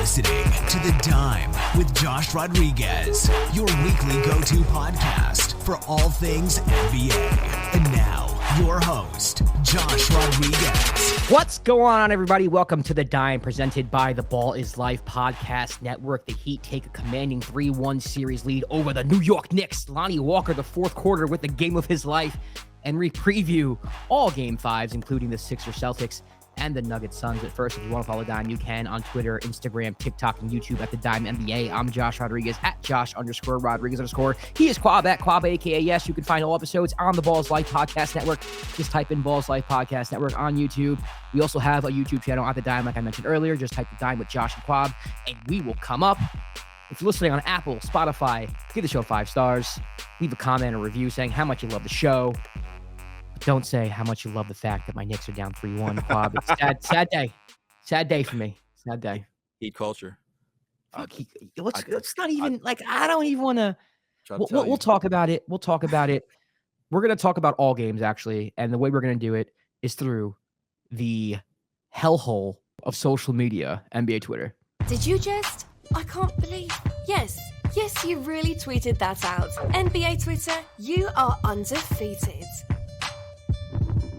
listening to The Dime with Josh Rodriguez, your weekly go-to podcast for all things NBA. And now, your host, Josh Rodriguez. What's going on, everybody? Welcome to The Dime, presented by the Ballislife Podcast Network. The Heat take a commanding 3-1 series lead over the New York Knicks. Lonnie Walker, the fourth quarter with the game of his life. And we preview all Game 5s, including the Sixers-Celtics and the Nuggets Suns. But first, if you want to follow Dime, you can on Twitter, Instagram, TikTok, and YouTube at The Dime NBA. I'm Josh Rodriguez at Josh_Rodriguez_. He is Kwab at Kwab, aka Yes. You can find all episodes on the Balls Life Podcast Network. Just type in Balls Life Podcast Network on YouTube. We also have a YouTube channel at The Dime, like I mentioned earlier. Just type The Dime with Josh and Kwab, and we will come up. If you're listening on Apple, Spotify, give the show 5 stars. Leave a comment or review saying how much you love the show. Don't say how much you love the fact that my Knicks are down 3-1, Kwab. It's sad day. Sad day for me. Sad day. Heat culture. Let's not even, like, I don't even want to. We'll talk about it. We'll talk about it. We're going to talk about all games, actually. And the way we're going to do it is through the hellhole of social media, NBA Twitter. Did you just? I can't believe. Yes, you really tweeted that out. NBA Twitter, you are undefeated.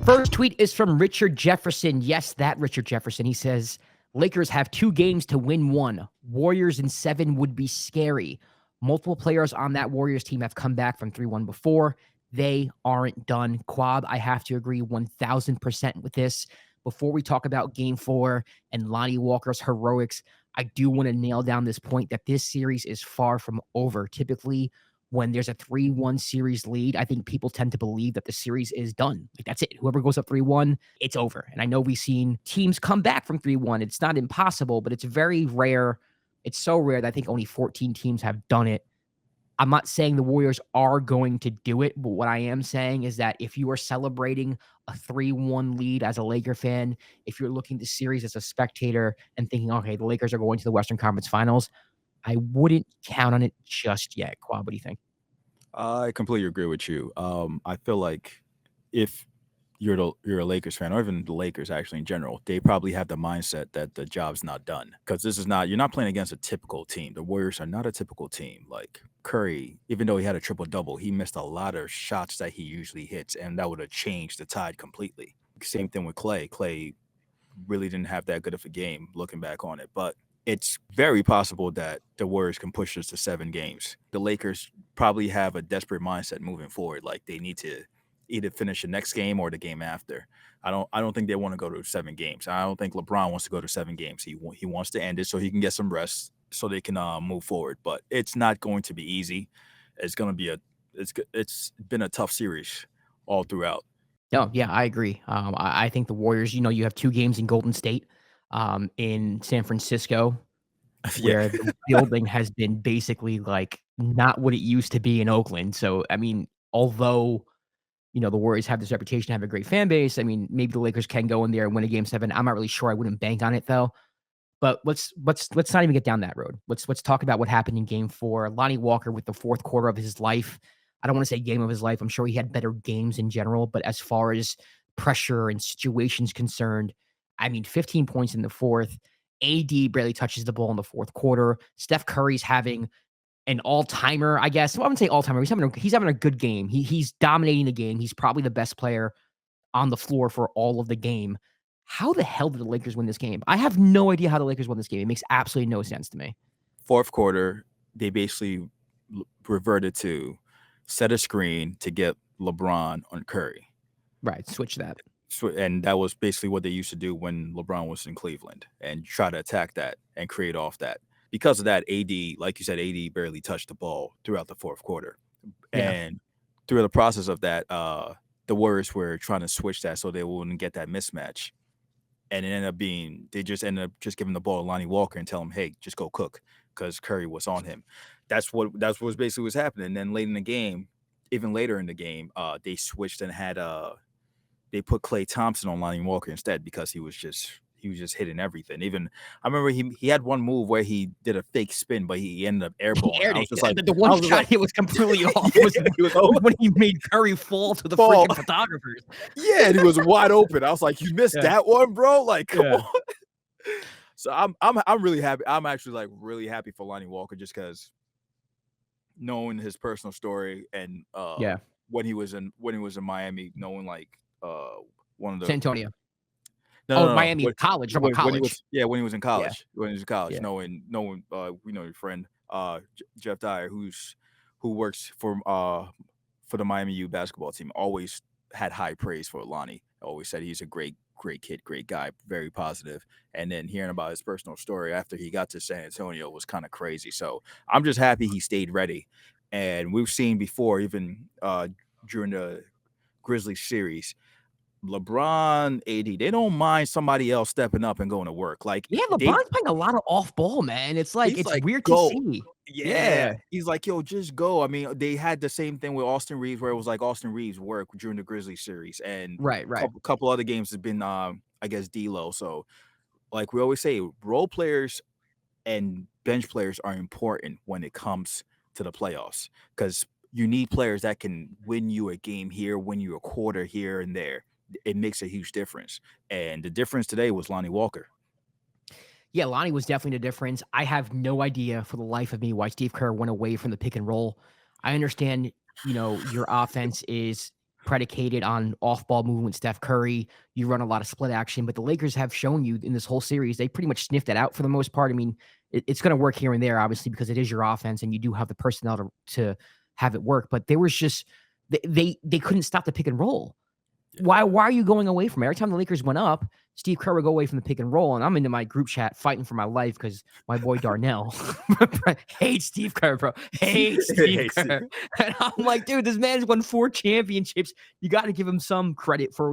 First tweet is from Richard Jefferson. Yes, that Richard Jefferson. He says, Lakers have 2 games to win 1. Warriors in 7 would be scary. Multiple players on that Warriors team have come back from 3-1 before. They aren't done. Kwab, I have to agree 1,000% with this. Before we talk about Game 4 and Lonnie Walker's heroics, I do want to nail down this point that this series is far from over. Typically, when there's a 3-1 series lead, I think people tend to believe that the series is done. Like, that's it. Whoever goes up 3-1, it's over. And I know we've seen teams come back from 3-1. It's not impossible, but it's very rare. It's so rare that I think only 14 teams have done it. I'm not saying the Warriors are going to do it, but what I am saying is that if you are celebrating a 3-1 lead as a Laker fan, if you're looking at the series as a spectator and thinking, okay, the Lakers are going to the Western Conference Finals, I wouldn't count on it just yet. Kwab, what do you think? I completely agree with you. I feel like if you're a Lakers fan, or even the Lakers actually in general, they probably have the mindset that the job's not done. Because you're not playing against a typical team. The Warriors are not a typical team. Like Curry, even though he had a triple-double, he missed a lot of shots that he usually hits, and that would have changed the tide completely. Same thing with Klay. Klay really didn't have that good of a game looking back on it, but it's very possible that the Warriors can push us to 7 games. The Lakers probably have a desperate mindset moving forward. Like they need to either finish the next game or the game after. I don't think they want to go to 7 games. I don't think LeBron wants to go to 7 games. He wants to end it so he can get some rest so they can move forward. But it's not going to be easy. It's going to be it's been a tough series all throughout. No, yeah, I agree. I think the Warriors, you have 2 games in Golden State. In San Francisco, where the building has been basically like not what it used to be in Oakland. So, I mean, although, the Warriors have this reputation to have a great fan base, I mean, maybe the Lakers can go in there and win a Game 7. I'm not really sure. I wouldn't bank on it though. But let's not even get down that road. Let's talk about what happened in Game 4. Lonnie Walker with the fourth quarter of his life. I don't want to say game of his life. I'm sure he had better games in general, but as far as pressure and situations concerned, I mean, 15 points in the fourth. AD barely touches the ball in the fourth quarter. Steph Curry's having an all-timer, I guess. Well, I wouldn't say all-timer. He's having a good game. He's dominating the game. He's probably the best player on the floor for all of the game. How the hell did the Lakers win this game? I have no idea how the Lakers won this game. It makes absolutely no sense to me. Fourth quarter, they basically reverted to set a screen to get LeBron on Curry. Right, switch that. And that was basically what they used to do when LeBron was in Cleveland and try to attack that and create off that. Because of that, AD, like you said, AD barely touched the ball throughout the fourth quarter. Yeah. And through the process of that, the Warriors were trying to switch that so they wouldn't get that mismatch. And it ended up they just ended up just giving the ball to Lonnie Walker and tell him, hey, just go cook, because Curry was on him. That's what basically was happening. And then late in the game, even later in the game, they switched and had they put Klay Thompson on Lonnie Walker instead because he was just hitting everything. Even I remember he had one move where he did a fake spin, but he ended up airballing. The one shot he was completely off was when he made Curry fall to the freaking photographers. Yeah, and he was wide open. I was like, you missed that one, bro? Like, come on. So I'm really happy. I'm actually like really happy for Lonnie Walker just because knowing his personal story and Yeah. when he was in Miami, knowing like one of the San Antonio. no Miami college. About when he college. was when he was in Yeah. college Yeah. knowing we know your friend Jeff Dyer who works for the Miami U basketball team always had high praise for Lonnie. Always said he's a great kid, great guy, very positive. And then hearing about his personal story after he got to San Antonio was kind of crazy. So I'm just happy he stayed ready. And we've seen before, even during the Grizzlies series, LeBron, AD, they don't mind somebody else stepping up and going to work. Like Yeah, LeBron's playing a lot of off ball, man. It's like he's it's like, weird to go. see. Yeah. He's like, yo, just go. I mean, they had the same thing with Austin Reeves, where it was like Austin Reeves' work during the Grizzlies series, and Right. couple other games has been, I guess, D-Lo. So, like we always say, role players and bench players are important when it comes to the playoffs because you need players that can win you a game here, win you a quarter here and there. It makes a huge difference. And the difference today was Lonnie Walker. Yeah, Lonnie was definitely the difference. I have no idea for the life of me why Steve Kerr went away from the pick and roll. I understand, your offense is predicated on off-ball movement with Steph Curry. You run a lot of split action, but the Lakers have shown you in this whole series, they pretty much sniffed it out for the most part. I mean, it's going to work here and there, obviously, because it is your offense and you do have the personnel to have it work. But there was just they couldn't stop the pick and roll. Why are you going away from it? Every time the Lakers went up, Steve Kerr would go away from the pick and roll, and I'm into my group chat fighting for my life because my boy Darnell hates Steve Kerr, bro. Hates Steve Kerr. And I'm like, dude, this man's won 4 championships. You got to give him some credit for,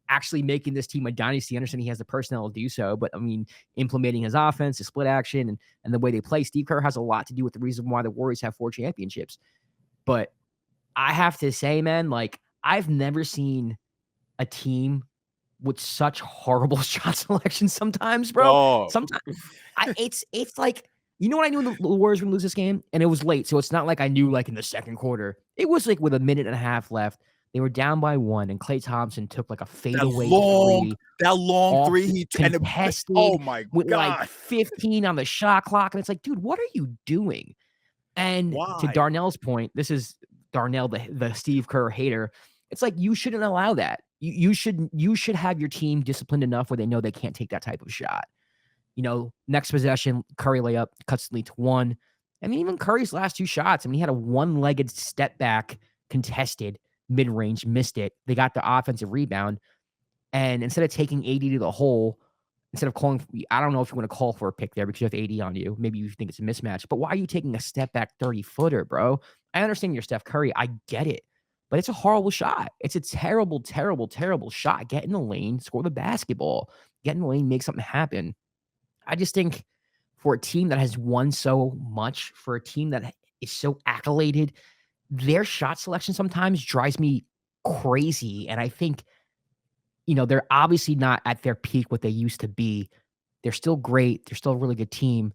actually making this team a dynasty. I understand he has the personnel to do so, but I mean, implementing his offense, his split action, and the way they play, Steve Kerr has a lot to do with the reason why the Warriors have 4 championships. But I have to say, man, like, I've never seen a team with such horrible shot selection sometimes, bro. Oh. Sometimes it's like, when I knew the Warriors were going to lose this game, and it was late, so it's not like I knew like in the second quarter. It was like with a minute and a half left. They were down by 1, and Klay Thompson took like a fadeaway three. That long three he contested. Oh my god! With like 15 on the shot clock, and it's like, dude, what are you doing? And to Darnell's point, this is Darnell, the Steve Kerr hater. It's like you shouldn't allow that. You should have your team disciplined enough where they know they can't take that type of shot. Next possession, Curry layup cuts the lead to 1. I mean, even Curry's last 2 shots, I mean, he had a one-legged step back contested mid-range, missed it. They got the offensive rebound, and instead of taking 80 to the hole, instead of calling, I don't know if you want to call for a pick there because you have 80 on you. Maybe you think it's a mismatch, but why are you taking a step back 30-footer, bro? I understand you're Steph Curry. I get it. But it's a horrible shot. It's a terrible, terrible, terrible shot. Get in the lane, score the basketball. Get in the lane, make something happen. I just think for a team that has won so much, for a team that is so accoladed, their shot selection sometimes drives me crazy. And I think, they're obviously not at their peak what they used to be. They're still great. They're still a really good team.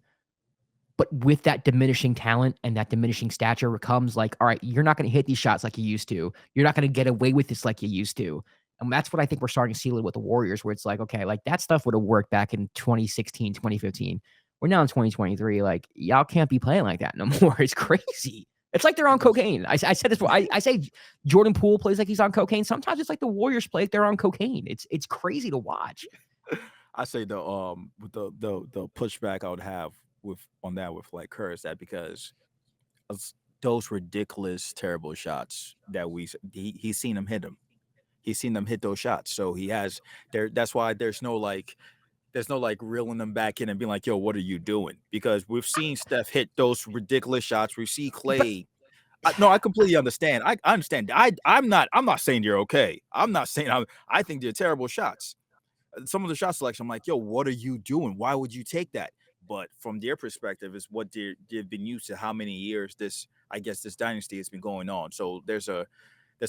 But with that diminishing talent and that diminishing stature comes like, all right, you're not going to hit these shots like you used to. You're not going to get away with this like you used to. And that's what I think we're starting to see with the Warriors, where it's like, okay, like that stuff would have worked back in 2016, 2015. We're now in 2023. Like, y'all can't be playing like that no more. It's crazy. It's like they're on cocaine. I said this before. I say Jordan Poole plays like he's on cocaine. Sometimes it's like the Warriors play like they're on cocaine. It's crazy to watch. I say the pushback I would have with like Kerr is that because of those ridiculous terrible shots that he's seen him hit them. He's seen them hit those shots. So he has there. That's why there's no like reeling them back in and being like, yo, what are you doing? Because we've seen Steph hit those ridiculous shots. We see Klay. I completely understand. I understand. I'm not saying you're okay. I'm not saying I think they're terrible shots. Some of the shot selection, I'm like, yo, what are you doing? Why would you take that? But from their perspective, is what they've been used to how many years this dynasty has been going on. So there's a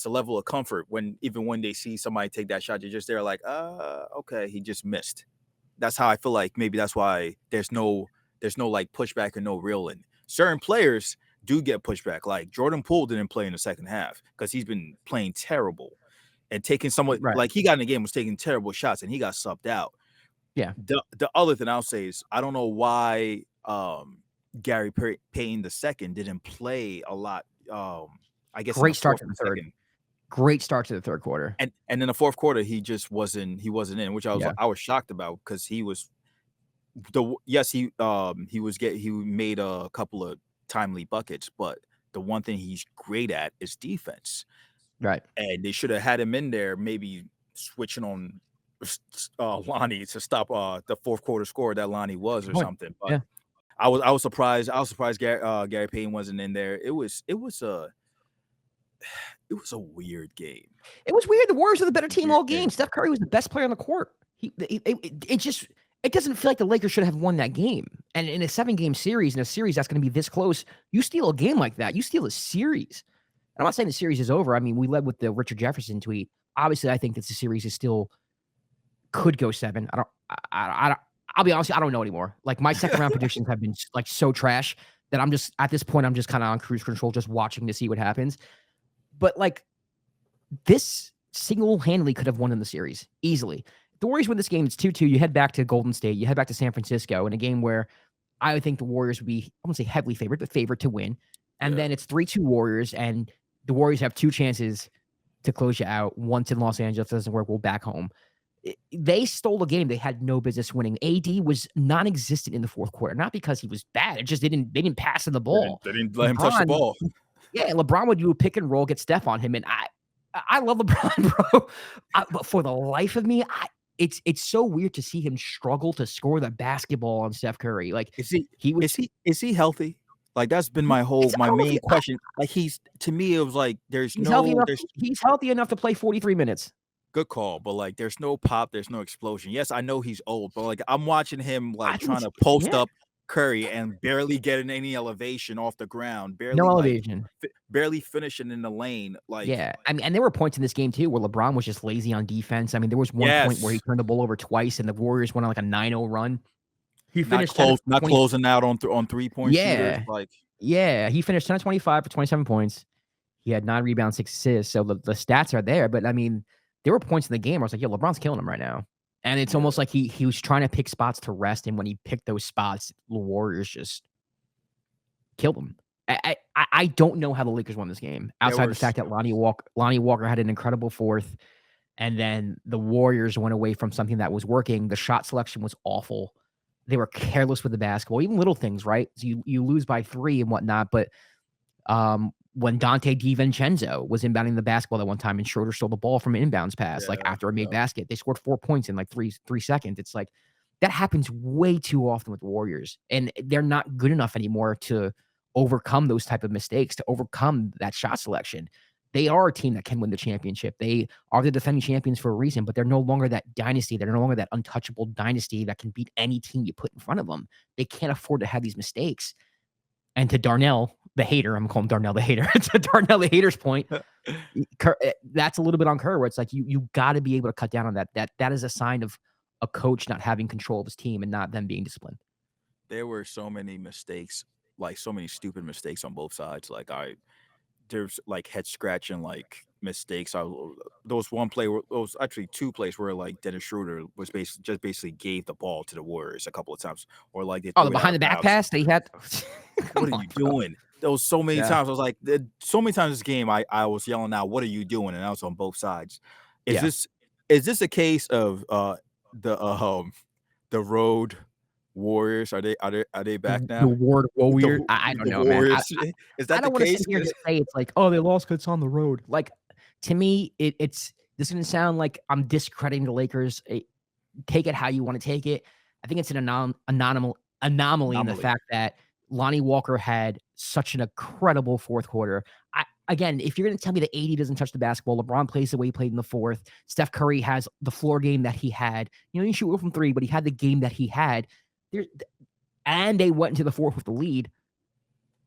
level of comfort when they see somebody take that shot, they're just there like, okay, he just missed. That's how I feel like maybe that's why there's no like pushback or no reeling. Certain players do get pushback. Like Jordan Poole didn't play in the second half because he's been playing terrible and taking like he got in the game was taking terrible shots and he got subbed out. Yeah. The other thing I'll say is I don't know why Gary Payton II didn't play a lot. I guess in Great the start fourth to the and third. second. Great start to the third quarter. And in the fourth quarter, he just wasn't in, which Yeah. I was shocked about because he made a couple of timely buckets, but the one thing he's great at is defense. Right. And they should have had him in there, maybe switching on Lonnie to stop the fourth quarter score that Lonnie was or something. But Yeah. I was surprised. Gary Payton wasn't in there. It was a weird game. It was weird. The Warriors were the better team all game. game. Steph Curry was the best player on the court. It doesn't feel like the Lakers should have won that game. And in a 7-game series, in a series that's going to be this close, you steal a game like that, you steal a series. And I'm not saying the series is over. I mean, we led with the Richard Jefferson tweet. Obviously, I think that the series is still could go 7. I'll be honest, I don't know anymore. Like my second round predictions have been like so trash that I'm just at this point, I'm just kind of on cruise control, just watching to see what happens. But like this single-handedly could have won in the series easily. If the Warriors win this game, it's 2-2. You head back to Golden State. You head back to San Francisco in a game where I would think the Warriors would be, I won't say heavily favored, but favored to win. And then it's 3-2 Warriors, and the Warriors have 2 chances to close you out. Once in Los Angeles, doesn't work, we'll back home. They stole a game they had no business winning. AD was non-existent in the fourth quarter, not because he was bad. It just they didn't pass in the ball. They didn't let him touch the ball. Yeah, LeBron would do a pick and roll, get Steph on him, and I love LeBron, bro. But for the life of me, it's so weird to see him struggle to score the basketball on Steph Curry. Like, is he healthy? Like that's been my main question. Like to me, it was like he's healthy enough to play 43 minutes. Good call, but like there's no pop, there's no explosion. Yes, I know he's old, but like I'm watching him like trying to post up Curry and barely getting any elevation off the ground, barely elevation, barely finishing in the lane. Like I mean, and there were points in this game too where LeBron was just lazy on defense. I mean, there was one point where he turned the ball over twice, and the Warriors went on like a 9-0 run. He finished not closing out on 3-point shooters. Like he finished 10 of 25 for 27 points. He had 9 rebounds, 6 assists. So the stats are there, but I mean, there were points in the game where I was like, yo, LeBron's killing him right now. And it's almost like he was trying to pick spots to rest, and when he picked those spots, the Warriors just killed him. I don't know how the Lakers won this game, outside the fact that Lonnie Walker had an incredible fourth, and then the Warriors went away from something that was working. The shot selection was awful. They were careless with the basketball, even little things, right? So you lose by 3 and whatnot, but when Dante DiVincenzo was inbounding the basketball at one time and Schroeder stole the ball from an inbounds pass, like after a made basket, they scored 4 points in like three seconds. It's like that happens way too often with the Warriors, and they're not good enough anymore to overcome those type of mistakes, to overcome that shot selection. They are a team that can win the championship. They are the defending champions for a reason, but they're no longer that dynasty. They're no longer that untouchable dynasty that can beat any team you put in front of them. They can't afford to have these mistakes. And to Darnell, the hater, I'm going to call him Darnell the hater. To Darnell the hater's point, that's a little bit on Kerr, where it's like you got to be able to cut down on that. That is a sign of a coach not having control of his team and not them being disciplined. There were so many mistakes, like so many stupid mistakes on both sides. Like there's like head scratching like mistakes. There was one play, there was actually 2 plays where like Dennis Schroeder was basically gave the ball to the Warriors a couple of times, or like the behind the back pass they had. What are you doing? There was so many times. I was like, so many times this game, I was yelling out, "What are you doing?" And I was on both sides. Is this a case of the road Warriors? Are they back now? The Ward Warriors. I don't know, man. Is that I don't the want to case? sit here and say it's like, oh, they lost because it's on the road. Like, to me, it's this is going to sound like I'm discrediting the Lakers. Take it how you want to take it. I think it's an anomaly in the fact that Lonnie Walker had such an incredible fourth quarter. Again, if you're going to tell me that AD doesn't touch the basketball, LeBron plays the way he played in the fourth, Steph Curry has the floor game that he had. You know, he shoot well from 3, but he had the game that he had. And they went into the fourth with the lead.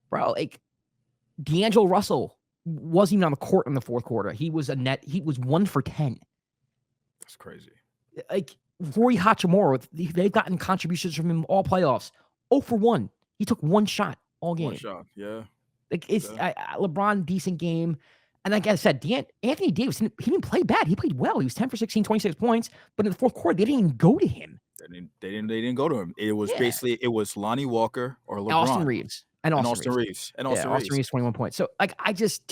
Bro, like D'Angelo Russell wasn't even on the court in the fourth quarter. He was 1 for 10. That's crazy. Like Rory Hachimura, they've gotten contributions from him all playoffs. 0 for 1. He took 1 shot all game. 1 shot, yeah. Like LeBron, decent game. And like I said, Anthony Davis, he didn't play bad. He played well. He was 10 for 16, 26 points. But in the fourth quarter, they didn't even go to him. They They didn't go to him. It was Yeah. basically Lonnie Walker or LeBron. Austin Reeves. And Austin Reeves. Austin Reeves, 21 points. So, like, I just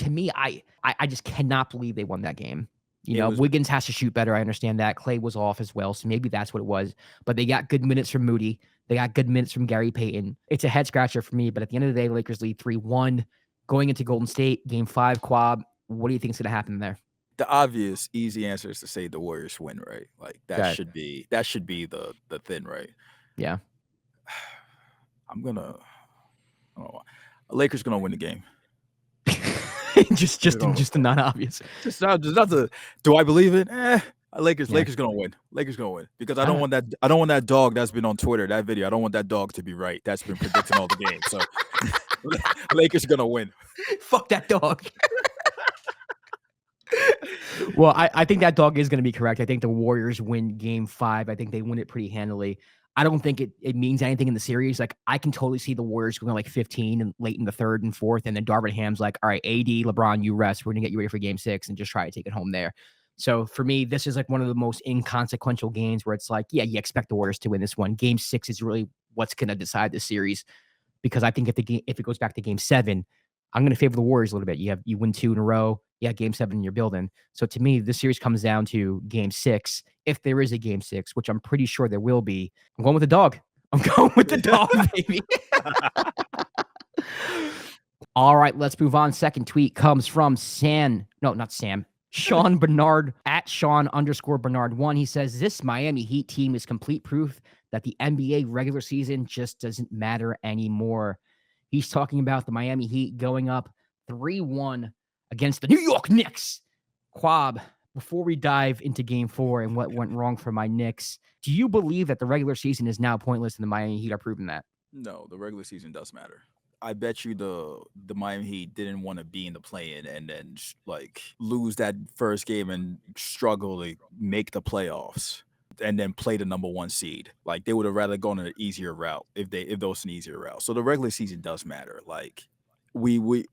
cannot believe they won that game. Wiggins has to shoot better. I understand that. Clay was off as well, so maybe that's what it was. But they got good minutes from Moody. They got good minutes from Gary Payton. It's a head scratcher for me, but at the end of the day, Lakers lead 3-1. Going into Golden State, Game 5, Kwab, what do you think is going to happen there? The obvious, easy answer is to say the Warriors win, right? Like that should be the thing, right? Yeah. I don't know. Lakers gonna win the game. just the non-obvious. Just not the. Do I believe it? Lakers gonna win. Lakers gonna win because I don't want that dog that's been on Twitter, that video. I don't want that dog to be right. That's been predicting all the games. So Lakers gonna win. Fuck that dog. Well, I think that dog is going to be correct. I think the Warriors win Game 5. I think they win it pretty handily. I don't think it means anything in the series. Like, I can totally see the Warriors going like 15 and late in the third and fourth, and then Darvin Ham's like, all right, AD, LeBron, you rest. We're going to get you ready for Game 6 and just try to take it home there. So for me, this is like one of the most inconsequential games where it's like, yeah, you expect the Warriors to win this one. Game 6 is really what's going to decide the series, because I think if it goes back to Game 7, I'm going to favor the Warriors a little bit. You win 2 in a row. Yeah, Game 7 in your building. So to me, this series comes down to Game 6. If there is a Game 6, which I'm pretty sure there will be, I'm going with the dog. I'm going with the dog, baby. All right, let's move on. Second tweet comes from Sean Bernard at Sean_Bernard1. He says, this Miami Heat team is complete proof that the NBA regular season just doesn't matter anymore. He's talking about the Miami Heat going up 3-1 against the New York Knicks. Kwab, before we dive into Game 4 and what went wrong for my Knicks, do you believe that the regular season is now pointless and the Miami Heat are proving that? No, the regular season does matter. I bet you the Miami Heat didn't want to be in the play-in and then like lose that first game and struggle to make the playoffs and then play the number 1 seed. Like, they would have rather gone an easier route if those an easier route. So the regular season does matter. Like,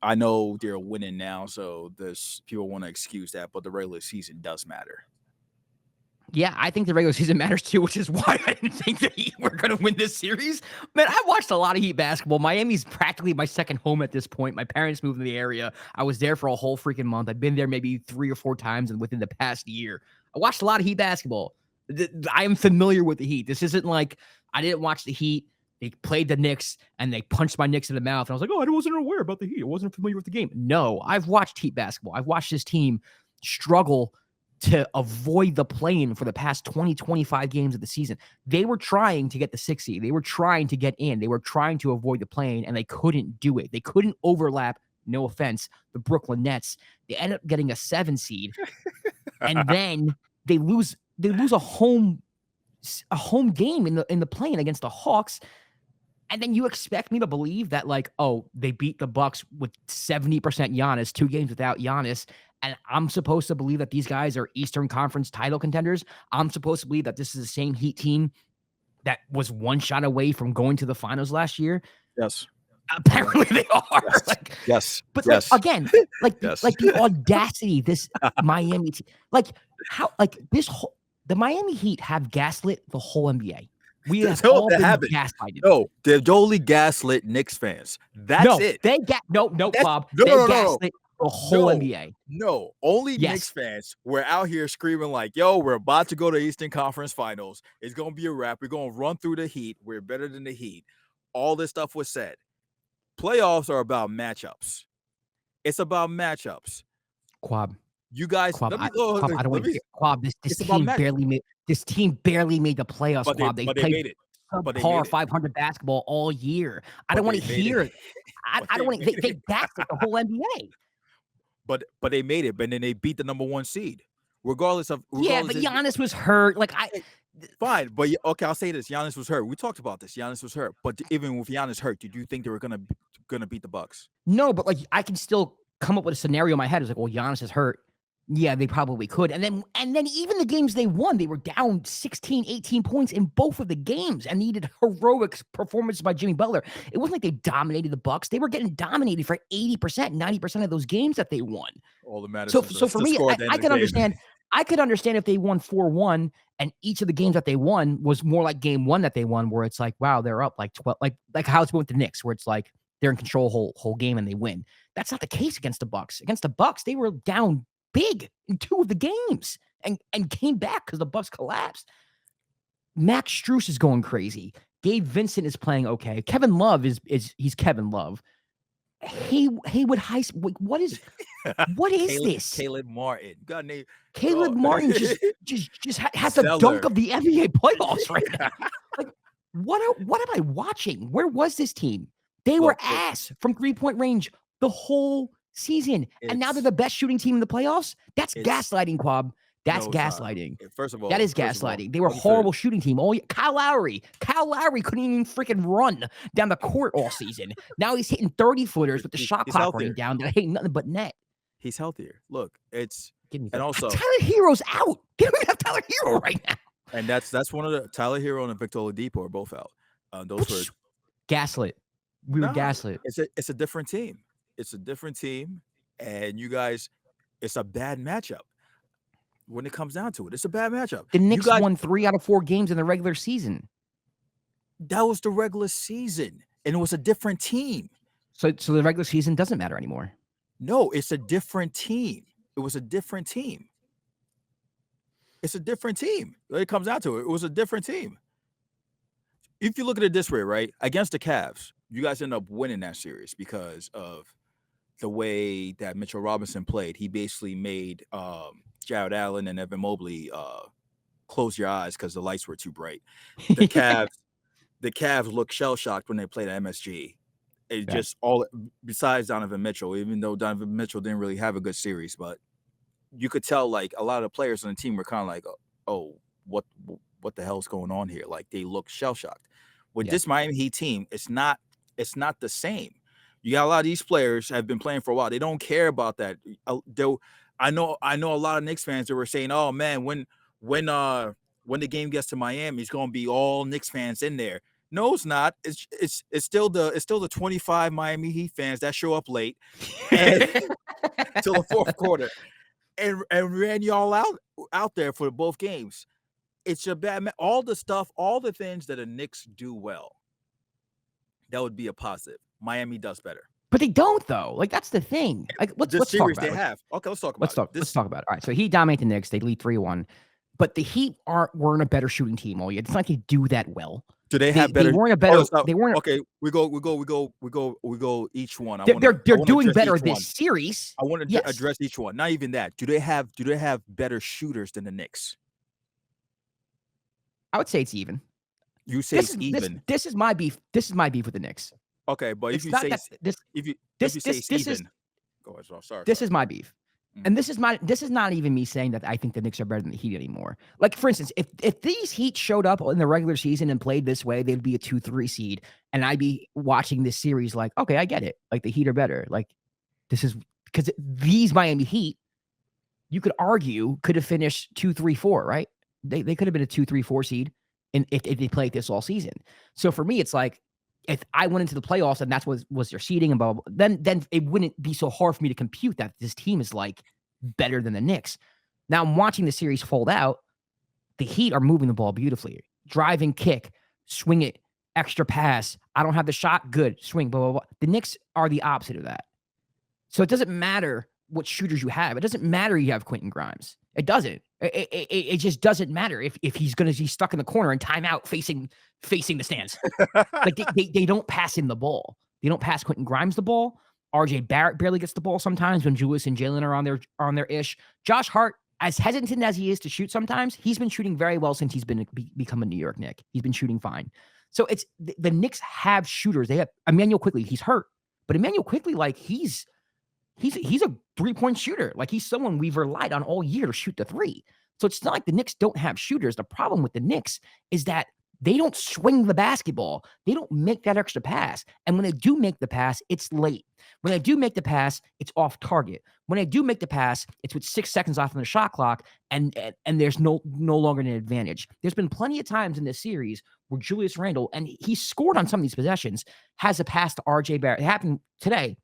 I know they're winning now, so there's people want to excuse that, but the regular season does matter. Yeah, I think the regular season matters too, which is why I didn't think the Heat were going to win this series. Man, I watched a lot of Heat basketball. Miami's practically my second home at this point. My parents moved to the area. I was there for a whole freaking month. I've been there maybe 3 or 4 times within the past year. I watched a lot of Heat basketball. I am familiar with the Heat. This isn't like I didn't watch the Heat. They played the Knicks and they punched my Knicks in the mouth. And I was like, oh, I wasn't aware about the Heat. I wasn't familiar with the game. No, I've watched Heat basketball. I've watched this team struggle to avoid the play-in for the past 20, 25 games of the season. They were trying to get the 6 seed. They were trying to get in. They were trying to avoid the play-in, and they couldn't do it. They couldn't overlap, no offense, the Brooklyn Nets. They ended up getting a 7 seed. And then they lose a home game in the play-in against the Hawks. And then you expect me to believe that, like, oh, they beat the Bucks with 70% Giannis, 2 games without Giannis, and I'm supposed to believe that these guys are Eastern Conference title contenders? I'm supposed to believe that this is the same Heat team that was 1 shot away from going to the finals last year? Yes. Apparently they are. Yes. But yes. Like, again, Yes. the audacity, this Miami team, the Miami Heat have gaslit the whole NBA. We have all been gaslighted. No, they're totally gaslit Knicks fans. That's it. Bob. They gaslit the whole NBA. No, only Knicks fans. We're out here screaming like, yo, we're about to go to Eastern Conference Finals. It's going to be a wrap. We're going to run through the Heat. We're better than the Heat. All this stuff was said. Playoffs are about matchups. It's about matchups. Kwab. You guys, Kwab, I don't want to hear Kwab. This team barely made the playoffs. Kwab. They played it. Par 500 basketball all year. I don't want to hear it. I don't want to. They gaslit the whole NBA. But they made it. But then they beat the number 1 seed, regardless of. But Giannis was hurt. Fine, but okay, I'll say this: Giannis was hurt. We talked about this. Giannis was hurt. But even with Giannis hurt, did you think they were gonna beat the Bucks? No, but I can still come up with a scenario in my head. It's like, well, Giannis is hurt. Yeah, they probably could. And then even the games they won, they were down 16, 18 points in both of the games and needed heroic performances by Jimmy Butler. It wasn't like they dominated the Bucks. They were getting dominated for 80%, 90% of those games that they won. All that matters. So for me, I can understand. I could understand if they won 4-1 and each of the games that they won was more like game one that they won, where it's like, wow, they're up like 12, like how it's been with the Knicks, where it's like they're in control whole game and they win. That's not the case against the Bucks. Against the Bucks, they were down big in 2 of the games and came back because the Bucks collapsed. Max Strus is going crazy. Gabe Vincent is playing okay. Kevin Love he's Kevin Love. Haywood High. What is this? Caleb Martin. God name. Caleb Martin just has the dunk of the NBA playoffs right now. Like, what am I watching? Where was this team? They were ass from 3-point range the whole season, and now they're the best shooting team in the playoffs. That's gaslighting, Kwab. That's gaslighting. First of all, that is gaslighting. They were a horrible shooting team. Kyle Lowry couldn't even freaking run down the court all season. Now he's hitting 30-footers with the shot clock running down. That ain't nothing but net. He's healthier. Look, and also Tyler Hero's out. They don't even have Tyler Hero right now. And that's one of the Tyler Hero and Victor Oladipo are both out. Those were gaslit. We were gaslit. It's a different team. It's a different team, and you guys, it's a bad matchup. When it comes down to it, it's a bad matchup. The Knicks won 3 out of 4 games in the regular season. That was the regular season, and it was a different team. So the regular season doesn't matter anymore. No, it's a different team. It was a different team. It's a different team. When it comes down to it, it was a different team. If you look at it this way, right, against the Cavs, you guys end up winning that series because of the way that Mitchell Robinson played. He basically made Jared Allen and Evan Mobley close your eyes because the lights were too bright. The Cavs looked shell-shocked when they played at MSG. It just all besides Donovan Mitchell, even though Donovan Mitchell didn't really have a good series, but you could tell like a lot of the players on the team were kind of like, oh, what the hell's going on here? Like they look shell-shocked. With this Miami Heat team, it's not the same. You got a lot of these players have been playing for a while. They don't care about that. I know a lot of Knicks fans that were saying, "Oh man, when the game gets to Miami, it's going to be all Knicks fans in there." No, it's not. It's still the 25 Miami Heat fans that show up late till the fourth quarter and ran y'all out there for both games. It's a bad all the things that the Knicks do well. That would be a positive. Miami does better. But they don't, though. Like, that's the thing. Like, let's talk about it. Okay, let's talk about it. Let's talk about it. All right, so Heat dominate the Knicks. They lead 3-1. But the Heat weren't a better shooting team all year. It's not like they do that well. Do they have better? They weren't a better. They weren't. Okay, we go each one. They're doing better this series. I want to address each one. Not even that. Do they have better shooters than the Knicks? I would say it's even. You say it's even. This is my beef. This is my beef with the Knicks. Okay, but if you say even, go ahead. Sorry. This is my beef, and this is not even me saying that I think the Knicks are better than the Heat anymore. Like for instance, if these Heat showed up in the regular season and played this way, they'd be a 2-3 seed, and I'd be watching this series like, okay, I get it. Like the Heat are better. Like this is because these Miami Heat, you could argue, could have finished 2-3-4, right? They could have been a 2-3-4 seed, and if they played this all season. So for me, it's like, if I went into the playoffs and that's what was their seeding and blah, blah, blah, then it wouldn't be so hard for me to compute that this team is like better than the Knicks. Now I'm watching the series fold out. The Heat are moving the ball beautifully. Drive and kick, swing it, extra pass. I don't have the shot. Good. Swing, blah, blah, blah. The Knicks are the opposite of that. So it doesn't matter what shooters you have. It doesn't matter you have Quentin Grimes. It doesn't. It just doesn't matter if he's going to be stuck in the corner and timeout facing the stands. Like they don't pass him the ball. They don't pass Quentin Grimes the ball. RJ Barrett barely gets the ball sometimes when Julius and Jalen are on their ish. Josh Hart, as hesitant as he is to shoot sometimes, he's been shooting very well since he's become a New York Knick. He's been shooting fine. So it's the Knicks have shooters. They have Emmanuel Quickley. He's hurt, but Emmanuel Quickley, like he's a 3-point shooter. Like he's someone we've relied on all year to shoot the three. So it's not like the Knicks don't have shooters. The problem with the Knicks is that they don't swing the basketball. They don't make that extra pass. And when they do make the pass, it's late. When they do make the pass, it's off target. When they do make the pass, it's with 6 seconds off on the shot clock, and there's no longer an advantage. There's been plenty of times in this series where Julius Randle, and he scored on some of these possessions, has a pass to RJ Barrett. It happened today.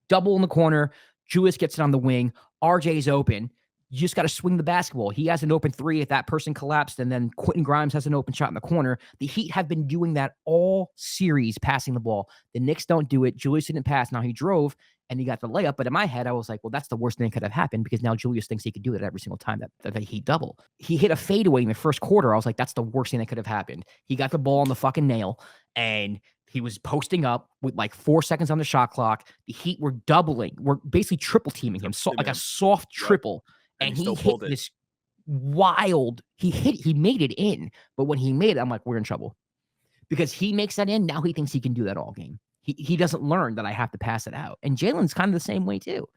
Double in the corner. Julius gets it on the wing. RJ's open. You just got to swing the basketball. He has an open three if that person collapsed, and then Quentin Grimes has an open shot in the corner. The Heat have been doing that all series, passing the ball. The Knicks don't do it. Julius didn't pass. Now he drove, and he got the layup. But in my head, I was like, well, that's the worst thing that could have happened because now Julius thinks he could do it every single time that the Heat double. He hit a fadeaway in the first quarter. I was like, that's the worst thing that could have happened. He got the ball on the fucking nail, and he was posting up with like 4 seconds on the shot clock. The Heat were doubling. We're basically triple teaming him, so like a soft triple. And he hit this wild, he made it in. But when he made it, I'm like, we're in trouble. Because he makes that in, now he thinks he can do that all game. He doesn't learn that I have to pass it out. And Jalen's kind of the same way too.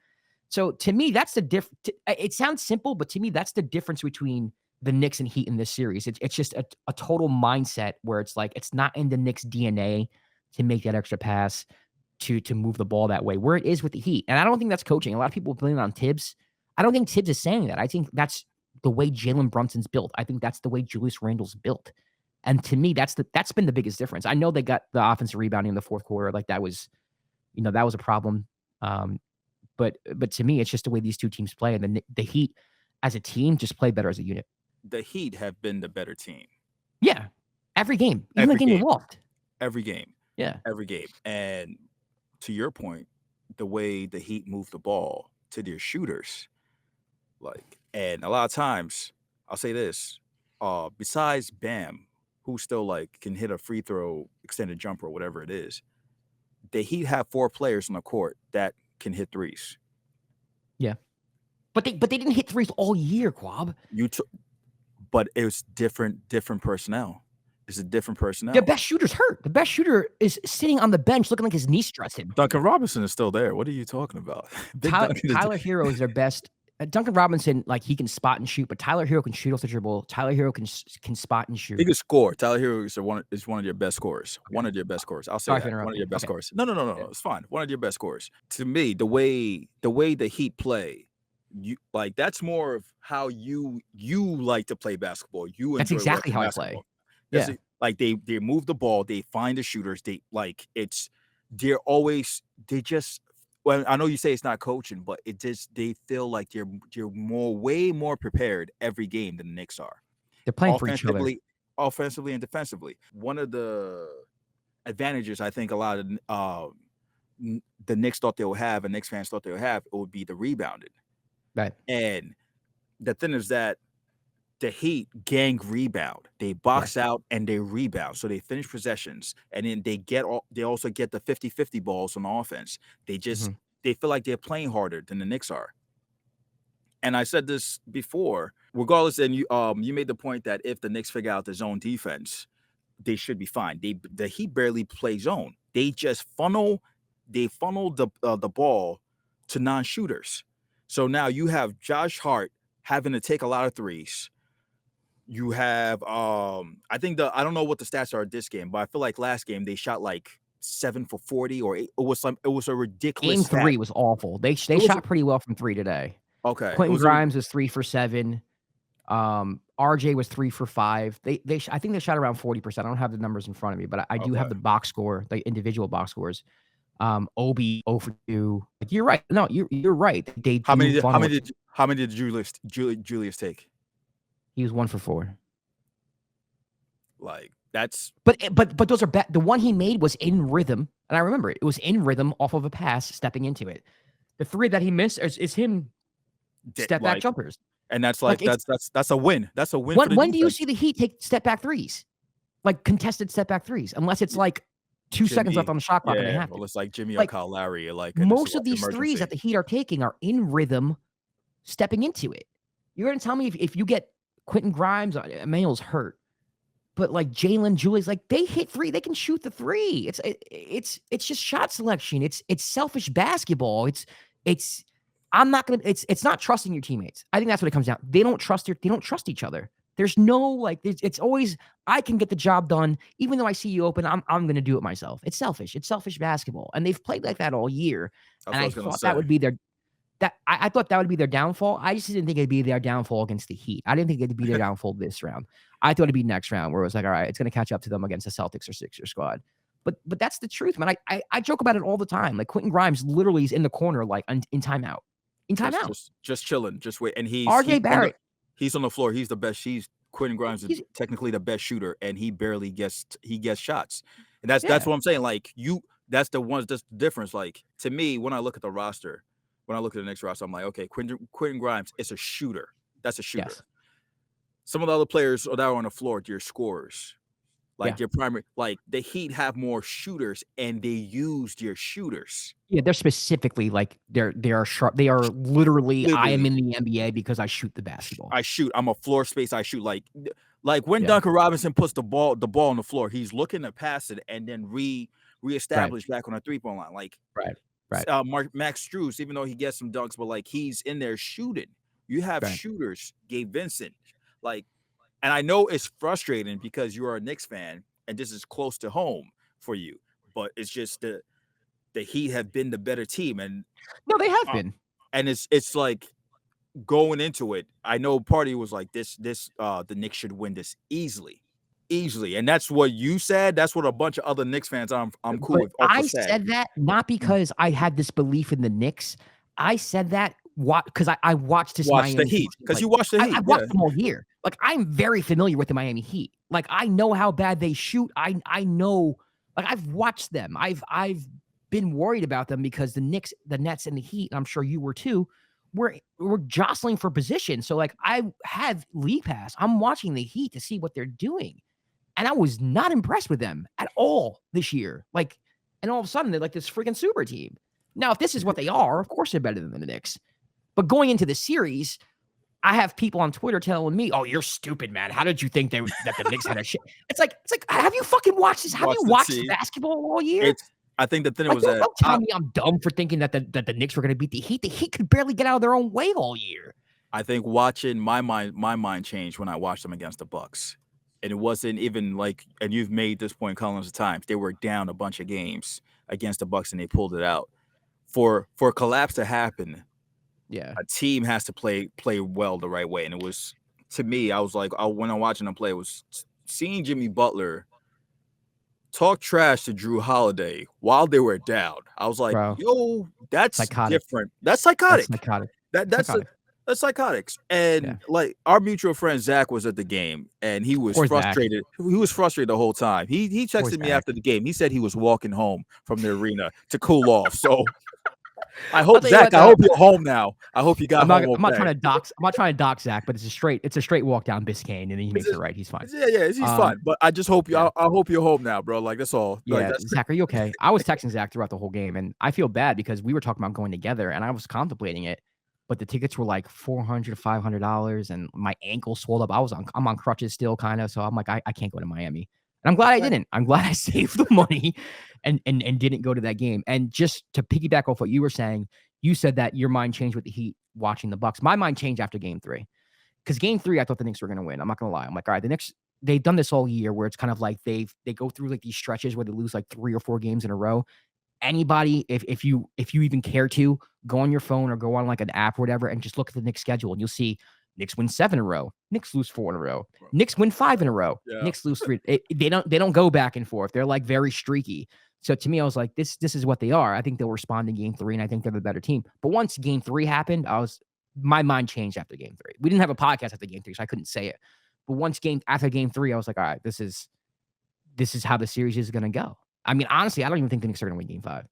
So to me, that's the difference. It sounds simple, but to me, that's the difference between the Knicks and Heat in this series. It's just a total mindset where it's like, it's not in the Knicks' DNA to make that extra pass, to move the ball that way, where it is with the Heat. And I don't think that's coaching. A lot of people blame it on Tibbs. I don't think Tibbs is saying that. I think that's the way Jalen Brunson's built. I think that's the way Julius Randle's built. And to me, that's been the biggest difference. I know they got the offensive rebounding in the fourth quarter. Like that was a problem. But to me, it's just the way these two teams play. And the Heat as a team just play better as a unit. The Heat have been the better team. Yeah. Every game. Even the game you lost. Every game. Yeah. Every game. And to your point, the way the Heat move the ball to their shooters, and a lot of times, I'll say this, besides Bam, who still can hit a free throw, extended jumper, or whatever it is, the Heat have 4 players on the court that can hit threes. Yeah. But they didn't hit threes all year, Kwab. But it was different personnel. It's a different personnel. The best shooter's hurt. The best shooter is sitting on the bench looking like his knee stressing. Duncan Robinson is still there. What are you talking about? Tyler Hero is their best. Duncan Robinson, he can spot and shoot, but Tyler Hero can shoot off the dribble. Tyler Hero can spot and shoot. He can score. Tyler Hero is one of your best scorers. Okay. One of your best scorers. I'll say that. One of your best scorers. No. Yeah. It's fine. One of your best scorers. To me, the way the Heat play, that's more of how you like to play basketball. That's exactly how basketball. I play. Yeah. They move the ball. They find the shooters. Well, I know you say it's not coaching, but they feel like they're way more prepared every game than the Knicks are. They're playing for each other, offensively and defensively. One of the advantages I think a lot of the Knicks thought they would have, and Knicks fans thought they would have, it would be the rebounding. Right. And the thing is that the Heat gang rebound. They box out and they rebound. So they finish possessions, and then they also get the 50-50 balls on offense. They just they feel like they're playing harder than the Knicks are. And I said this before, regardless, and you made the point that if the Knicks figure out the zone defense, they should be fine. The Heat barely play zone. They just funnel the ball to non-shooters. So now you have Josh Hart having to take a lot of threes. You have, I don't know what the stats are this game, but I feel like last game they shot 7 for 40 or 8. It was a ridiculous. Game 3 was awful. They shot pretty well from 3 today. Okay. Quentin Grimes was 3 for 7. RJ was 3 for 5. I think they shot around 40%. I don't have the numbers in front of me, but I do have the box score, the individual box scores. Obi 0 for 2. You're right. No, you're right. How many did Julius take? He was 1 for 4. That's. But those are the one he made was in rhythm, and I remember it. It was in rhythm off of a pass, stepping into it. The 3 that he missed is him step back jumpers, and that's that's a win. That's a win. When do you see the Heat take step back threes, contested step back threes? Unless it's 2 seconds left on the shot clock and they have to. Well, it's Jimmy or Kyle Lowry. Most of these threes that the Heat are taking are in rhythm, stepping into it. You're gonna tell me if you get Quentin Grimes, Emmanuel's hurt, but Jalen, Julius, they hit 3, they can shoot the 3. It's just shot selection. It's selfish basketball. It's not trusting your teammates. I think that's what it comes down. They don't trust each other. There's no it's always I can get the job done even though I see you open. I'm going to do it myself. It's selfish. It's selfish basketball, and they've played like that all year. And I thought that would be their. I thought that would be their downfall. I just didn't think it'd be their downfall against the Heat. I didn't think it'd be their downfall this round. I thought it'd be next round where it was all right, it's going to catch up to them against the Celtics or Sixers squad. But that's the truth, man. I joke about it all the time. Quentin Grimes literally is in the corner, in timeout. in timeout. Just chilling, just wait. And RJ Barrett. He's on the floor. He's the best. Quentin Grimes is He's- technically the best shooter, and he barely gets shots. And that's what I'm saying. Like that's the difference. Like to me, when I look at the roster, when I look at the Knicks roster, I'm like, okay, Quentin Grimes is a shooter. That's a shooter. Yes. Some of the other players that are on the floor, your scorers. Like your primary, like the Heat have more shooters, and they used your shooters. Yeah, they're specifically like they are sharp. They are literally I am in the NBA because I shoot the basketball. I'm a floor space. I shoot like when Duncan Robinson puts the ball on the floor, he's looking to pass it and then reestablish back on a 3-point line. Like Max Strus, even though he gets some dunks, but like he's in there shooting. You have shooters, Gabe Vincent, like. And I know it's frustrating because you are a Knicks fan and this is close to home for you, but it's just the Heat have been the better team. And no, they have been. And it's like going into it, I know Party was like the Knicks should win this easily. And that's what you said. That's what a bunch of other Knicks fans I'm cool with. I said that not because I had this belief in the Knicks. I said that because I watched this Miami the Heat because you watched the Heat. I watched them all year. Like I'm very familiar with the Miami Heat. Like I know how bad they shoot. I know. Like I've watched them. I've been worried about them because the Knicks, the Nets, and the Heat. And I'm sure you were too. We're jostling for position. So like I have league pass. I'm watching the Heat to see what they're doing, and I was not impressed with them at all this year. Like, and all of a sudden they're like this freaking super team. Now, if this is what they are, of course they're better than the Knicks. But going into the series, I have people on Twitter telling me, "Oh, you're stupid, man. How did you think that the Knicks had a shit?" It's like, have you fucking watched this? Have you watched basketball all year? I think the thing like, was don't tell me I'm dumb for thinking that the Knicks were going to beat the Heat. The Heat could barely get out of their own way all year. I think watching my mind changed when I watched them against the Bucks, and it wasn't even like. And you've made this point countless of times. They were down a bunch of games against the Bucks, and they pulled it out. For a collapse to happen. Yeah, a team has to play well the right way, and it was to me. I was like, when I'm watching them play, it was seeing Jimmy Butler talk trash to Drew Holiday while they were down. I was like, bro, yo, that's psychotic. Different. That's psychotic. That's psychotics. And like our mutual friend Zach was at the game, and he was frustrated. Zach. He was frustrated the whole time. He texted me after the game. He said he was walking home from the arena to cool off. So. I hope Zach. I hope you're home now. I hope you got home. I'm not trying to dox Zach, but it's a straight walk down Biscayne, and then he makes it right. He's fine. Yeah, he's fine. But I just hope I hope you're home now, bro. Like that's all. Yeah, like, Zach, are you okay? I was texting Zach throughout the whole game, and I feel bad because we were talking about going together, and I was contemplating it, but the tickets were like $400 to $500, and my ankle swelled up. I'm on crutches still, kind of, so I'm like, I can't go to Miami. And I'm glad I didn't. I'm glad I saved the money and didn't go to that game. And just to piggyback off what you were saying, you said that your mind changed with the Heat watching the Bucks. My mind changed after game 3. Because game 3, I thought the Knicks were going to win. I'm not going to lie. I'm like, all right, the Knicks, they've done this all year where it's kind of like they go through like these stretches where they lose like 3 or 4 games in a row. Anybody, if you even care to, go on your phone or go on like an app or whatever and just look at the Knicks schedule and you'll see Knicks win 7 in a row. Knicks lose 4 in a row. Knicks win 5 in a row. Yeah. Knicks lose 3. They don't go back and forth. They're like very streaky. So to me, I was like, this is what they are. I think they'll respond in game 3, and I think they're the better team. But once game 3 happened, my mind changed after game 3. We didn't have a podcast after game 3, so I couldn't say it. But after game 3, I was like, all right, this is how the series is going to go. I mean, honestly, I don't even think the Knicks are going to win game 5.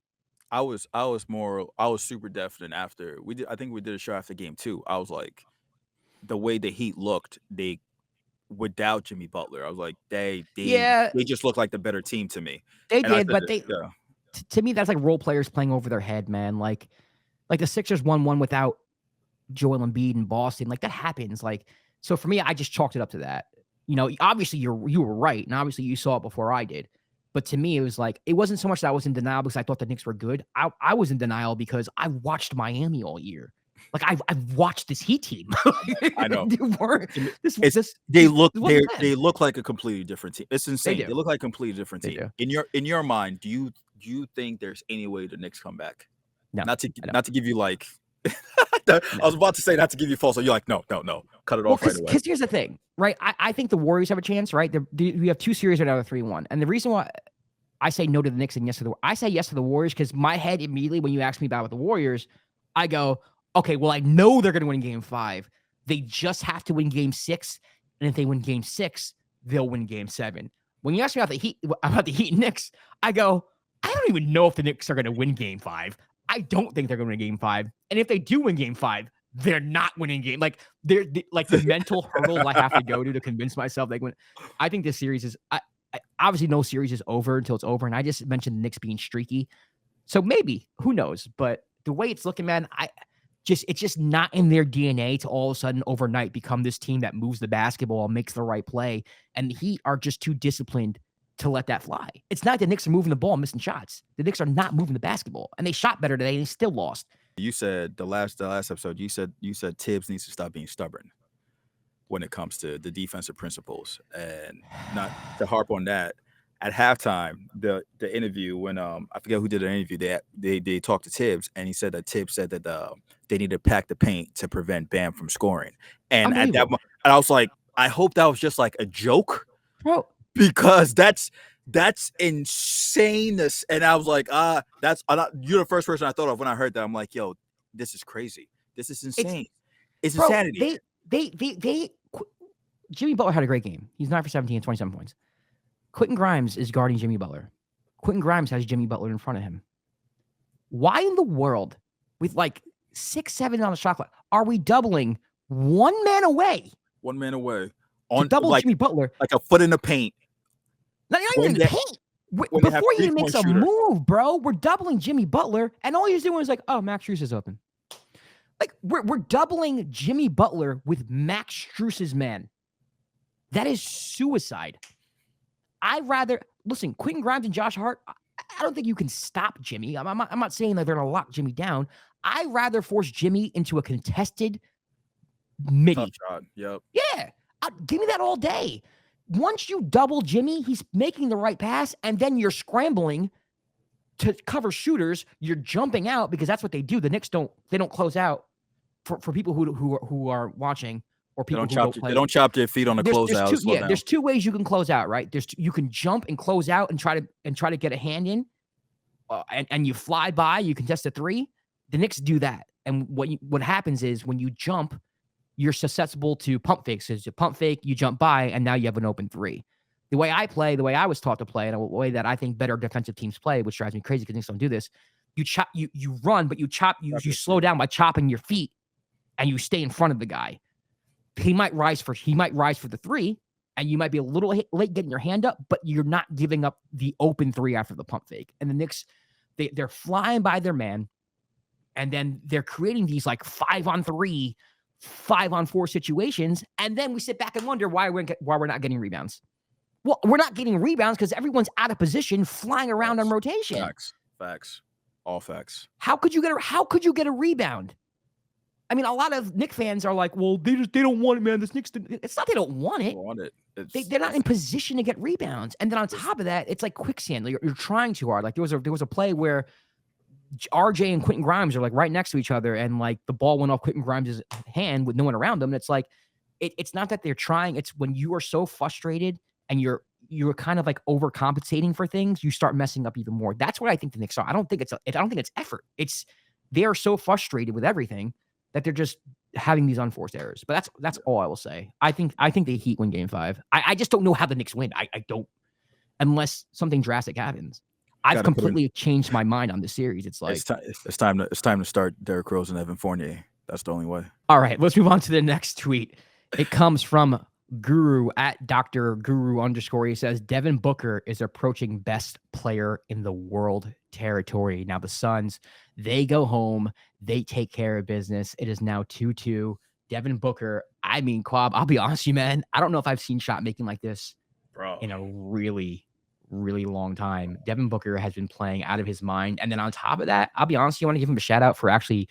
I was super definite after I think we did a show after game 2. I was like, the way the Heat looked, without Jimmy Butler, I was like, they just look like the better team to me. They did, but to me, that's like role players playing over their head, man. Like the Sixers won 1 without Joel Embiid in Boston. Like that happens. Like, so for me, I just chalked it up to that. You know, obviously you were right, and obviously you saw it before I did. But to me, it was like, it wasn't so much that I was in denial because I thought the Knicks were good. I was in denial because I watched Miami all year. Like I've watched this Heat team. I know. They look like a completely different team. It's insane. They look like a completely different team. In your mind, do you think there's any way the Knicks come back? No. Not to give you like I was about to say not to give you false. So you're like, no. Cut it off right away. Because here's the thing, right? I think the Warriors have a chance, right? We have 2 series right now, 3-1. And the reason why I say no to the Knicks and yes to I say yes to the Warriors because my head immediately when you ask me about the Warriors, I go, okay, well, I know they're going to win game 5. They just have to win game 6. And if they win game 6, they'll win game 7. When you ask me about the Heat and Knicks, I go, I don't even know if the Knicks are going to win game 5. I don't think they're going to win game 5. And if they do win game 5, they're not winning game. Like like the mental hurdle I have to go to convince myself they win. I think this series is obviously no series is over until it's over. And I just mentioned the Knicks being streaky. So maybe, who knows? But the way it's looking, man, it's just not in their DNA to all of a sudden overnight become this team that moves the basketball and makes the right play. And the Heat are just too disciplined to let that fly. It's not the Knicks are moving the ball and missing shots. The Knicks are not moving the basketball. And they shot better today and they still lost. You said the last episode, you said Tibbs needs to stop being stubborn when it comes to the defensive principles. And not to harp on that, at halftime, the interview when I forget who did an interview, they talked to Tibbs, and he said that Tibbs said that they need to pack the paint to prevent Bam from scoring. And at that moment, I was like, I hope that was just like a joke, bro, because that's insaneness. And I was like, you're the first person I thought of when I heard that. I'm like, yo, this is crazy. This is insane. It's insanity. Jimmy Butler had a great game. He's 9 for 17 and 27 points. Quentin Grimes is guarding Jimmy Butler. Quentin Grimes has Jimmy Butler in front of him. Why in the world, with like 6-7 on the shot clock, are we doubling one man away? One man away. On double Jimmy Butler. Like a foot in the paint. Not even in the paint. Before he even makes a move, bro, we're doubling Jimmy Butler, and all he's doing is like, oh, Max Strus is open. Like, we're doubling Jimmy Butler with Max Strus's man. That is suicide. Listen, Quentin Grimes and Josh Hart, I don't think you can stop Jimmy. I'm not saying that they're going to lock Jimmy down. I'd rather force Jimmy into a contested midi. Tough shot. Yep. Yeah. Give me that all day. Once you double Jimmy, he's making the right pass, and then you're scrambling to cover shooters. You're jumping out because that's what they do. The Knicks don't close out for people who are watching. Or people they don't chop their feet on the closeout. There's two ways you can close out, right? You can jump and close out and try to get a hand in, and you fly by. You contest a 3. The Knicks do that, and what happens is when you jump, you're susceptible to pump fakes. So you pump fake, you jump by, and now you have an open 3. The way I play, the way I was taught to play, and the way that I think better defensive teams play, which drives me crazy because Knicks don't do this. You chop, you run, but you slow down by chopping your feet, and you stay in front of the guy. He might rise for the 3, and you might be a little late getting your hand up, but you're not giving up the open 3 after the pump fake. And the Knicks, they're flying by their man, and then they're creating these like 5-on-3, 5-on-4 situations, and then we sit back and wonder why we're not getting rebounds. Well, we're not getting rebounds because everyone's out of position, flying around on rotation. Facts, all facts. How could you get a rebound? I mean, a lot of Knicks fans are like, well, they don't want it, man. This Knicks, it's not they don't want it. They're not in position to get rebounds. And then on top of that, it's like quicksand. Like you're trying too hard. Like there was a play where RJ and Quentin Grimes are like right next to each other, and like the ball went off Quentin Grimes' hand with no one around them. And it's like, it's not that they're trying. It's when you are so frustrated and you're kind of like overcompensating for things, you start messing up even more. That's what I think the Knicks are. I don't think it's effort. It's they are so frustrated with everything that they're just having these unforced errors. But that's all I will say. I think the Heat win game 5. I just don't know how the Knicks win. I don't, unless something drastic happens. I've completely changed my mind on this series. It's like it's time to start Derrick Rose and Evan Fournier. That's the only way. All right, let's move on to the next tweet. It comes from Guru at Dr. Guru _. He says Devin Booker is approaching best player in the world territory. Now the Suns, they go home, they take care of business. It is now 2-2. Devin Booker, I mean, Kwab, I'll be honest with you, man. I don't know if I've seen shot making like this, bro, in a really, really long time. Devin Booker has been playing out of his mind. And then on top of that, I'll be honest, you want to give him a shout out for actually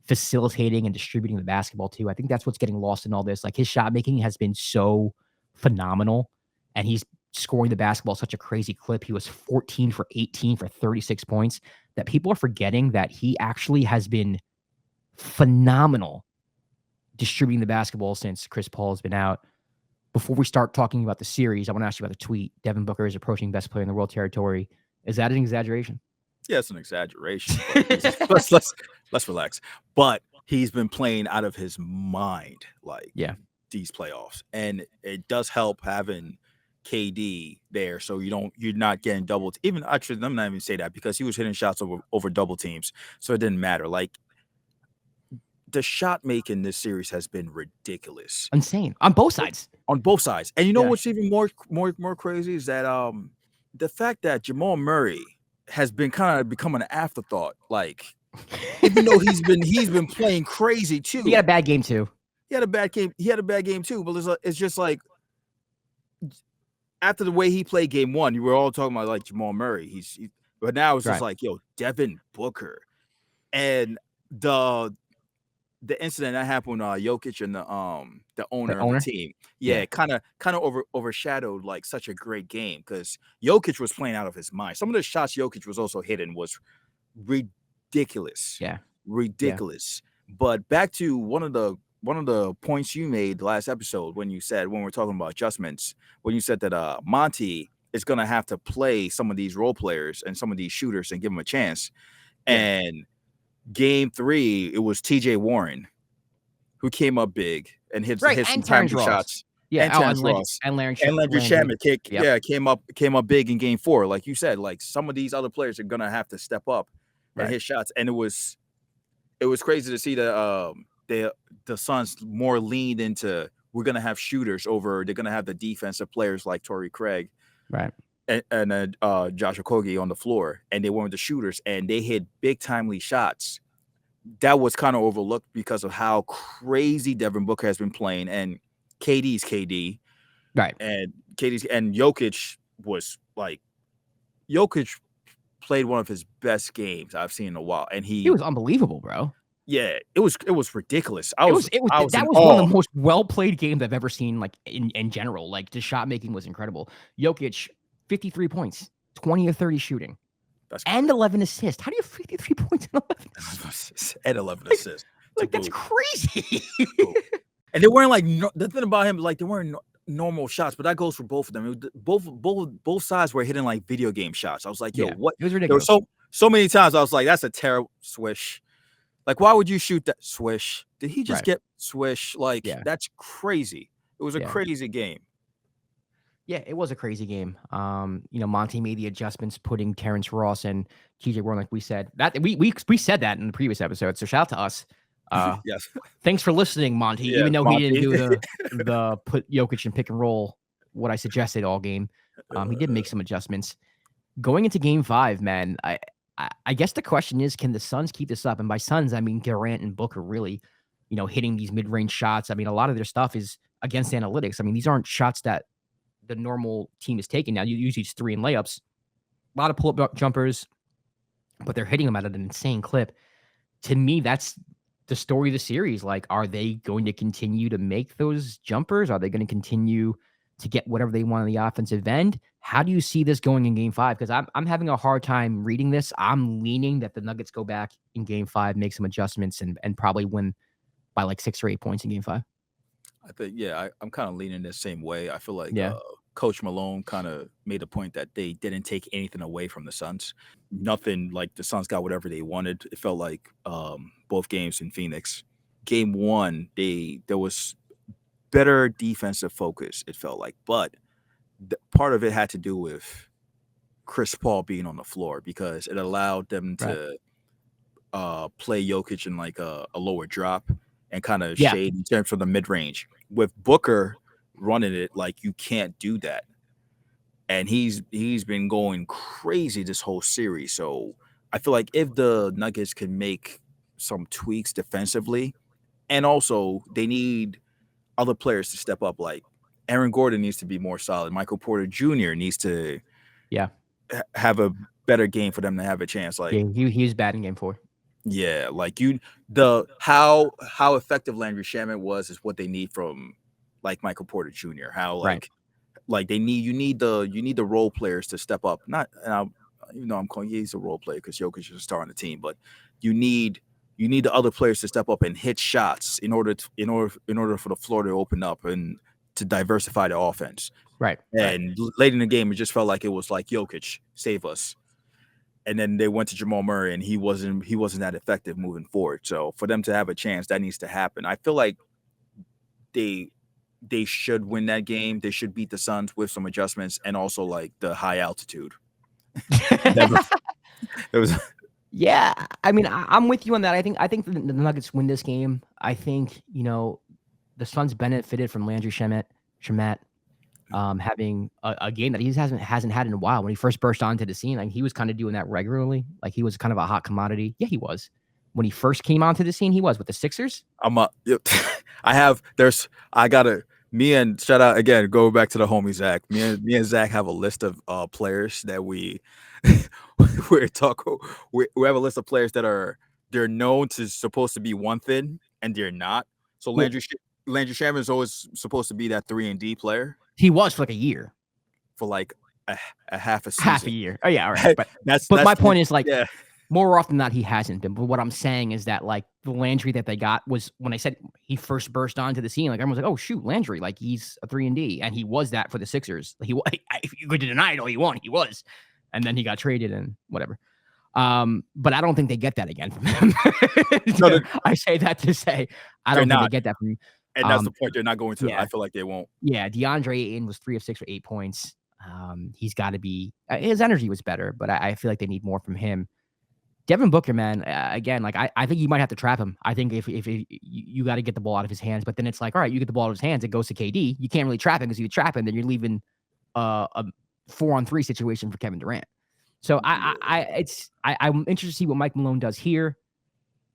facilitating and distributing the basketball too. I think that's what's getting lost in all this. Like his shot making has been so phenomenal, and he's scoring the basketball at such a crazy clip. He was 14 for 18 for 36 points that people are forgetting that he actually has been phenomenal distributing the basketball since Chris Paul has been out. Before we start talking about the series, I want to ask you about the tweet. Devin Booker is approaching best player in the world territory. Is that an exaggeration? Yeah, it's an exaggeration. Let's relax. But he's been playing out of his mind, like Yeah. these playoffs, and it does help having KD there, so you're not getting doubled. Even actually, I'm not even say that because he was hitting shots over double teams, so it didn't matter. Like the shot making this series has been ridiculous, Insane on both sides. on both sides. And you know Yeah. what's even more crazy is that the fact that Jamal Murray has been kind of become an afterthought. Like even though he's been playing crazy too. He had a bad game too. He had a bad game too. But it's just like after the way he played game one, you were all talking about like Jamal Murray. But now it's just like, yo, Devin Booker, and the incident that happened with Jokic and the owner of the team, kind of overshadowed like such a great game because Jokic was playing out of his mind. Some of the shots Jokic was also hitting was ridiculous, ridiculous. Yeah. But back to one of the points you made last episode when we're talking about adjustments, when you said that Monty is gonna have to play some of these role players and some of these shooters and give them a chance, and Game 3, it was TJ Warren who came up big and hit some timely shots. Yeah, and Terrence Ross and Landry Shamet came up big in Game 4. Like you said, like some of these other players are gonna have to step up and hit shots. And it was crazy to see that the Suns more leaned into we're gonna have shooters over they're gonna have the defensive players like Torrey Craig, right? And Josh Okogie on the floor, and they weren't the shooters, and they hit big timely shots. That was kind of overlooked because of how crazy Devin Booker has been playing, and KD's KD, right? And Jokic was like, Jokic played one of his best games I've seen in a while, and he was unbelievable, bro. Yeah, it was ridiculous. That was one of the most well played games I've ever seen, like in general. Like the shot making was incredible. Jokic, 53 points, 20 of 30 shooting, and 11 assists. How do you have 53 points and 11 assists? And 11 assists. Like that's crazy. And they weren't like the thing about him, like they weren't normal shots, but that goes for both of them. Both sides were hitting like video game shots. I was like, yo, what? It was ridiculous. There were so many times I was like, that's a terrible swish. Like, why would you shoot that swish? Did he just get swish? Like, that's crazy. It was a crazy game. Yeah, it was a crazy game. Monty made the adjustments, putting Terrence Ross and TJ Warren, like we said. That we said that in the previous episode. So shout out to us. Yes. Thanks for listening, Monty. Yeah, even though Monty. he didn't do the put Jokic in pick and roll, what I suggested all game, he did make some adjustments. Going into Game 5, man, I guess the question is, can the Suns keep this up? And by Suns, I mean Durant and Booker really, hitting these mid-range shots. I mean, a lot of their stuff is against analytics. I mean, these aren't shots that the normal team is taking now. You usually it's 3 in layups, a lot of pull-up jumpers, but they're hitting them at an insane clip. To me, that's the story of the series. Like, are they going to continue to make those jumpers? Are they going to continue to get whatever they want on the offensive end? How do you see this going in Game 5? Because I'm having a hard time reading this. I'm leaning that the Nuggets go back in Game 5, make some adjustments, and probably win by like 6 or 8 points in Game 5. I think, I'm kind of leaning the same way. I feel like Coach Malone kind of made a point that they didn't take anything away from the Suns. Nothing, like the Suns got whatever they wanted. It felt like both games in Phoenix. Game 1, there was better defensive focus, it felt like. But part of it had to do with Chris Paul being on the floor because it allowed them to play Jokic in like a lower drop and kind of shade in terms of the mid-range. With Booker running it, like you can't do that. And he's been going crazy this whole series. So I feel like if the Nuggets can make some tweaks defensively, and also they need other players to step up, like Aaron Gordon needs to be more solid. Michael Porter Jr. needs to have a better game for them to have a chance. Like he was bad in Game 4. Yeah, like how effective Landry Shamet was is what they need from like Michael Porter Jr. How like you need the role players to step up. Not, and I'm calling he's a role player because Jokic is a star on the team, but you need the other players to step up and hit shots in order for the floor to open up and to diversify the offense. Right. And late in the game, it just felt like it was like Jokic, save us. and then they went to Jamal Murray, and he wasn't that effective moving forward. So for them to have a chance, that needs to happen. I feel like they should win that game. They should beat the Suns with some adjustments, and also like the high altitude. There was Yeah, I mean, I'm with you on that. I think the Nuggets win this game. I think the Suns benefited from Landry Shamet having a game that he hasn't had in a while. When he first burst onto the scene, like he was kind of doing that regularly. Like he was kind of a hot commodity. Yeah, he was. When he first came onto the scene, he was with the Sixers. Me and shout out again, go back to the homie Zach. Me and Zach have a list of players that we we have a list of players that they're known to supposed to be one thing and they're not. So Landry Shamet is always supposed to be that 3-and-D player. He was for like a year. For like a half a season. Half a year. Oh yeah, all right. But that's my point is like yeah. More often than not, he hasn't been. But what I'm saying is that like the Landry that they got was when I said he first burst onto the scene, like everyone was like, "Oh shoot, Landry! Like he's a 3-and-D," and he was that for the Sixers. If you could deny it all you want, he was, and then he got traded and whatever. But I don't think they get that again from him. I say that to say I don't think they get that from him. And that's the point. They're not going to. Yeah. I feel like they won't. Yeah, DeAndre Ayton was 3 of 6 for 8 points. He's got to be. His energy was better, but I feel like they need more from him. Devin Booker, man, again, like I think you might have to trap him. I think if you got to get the ball out of his hands, but then it's like, all right, you get the ball out of his hands, it goes to KD. You can't really trap him because if you trap him, then you're leaving a 4-on-3 situation for Kevin Durant. So I'm interested to see what Mike Malone does here.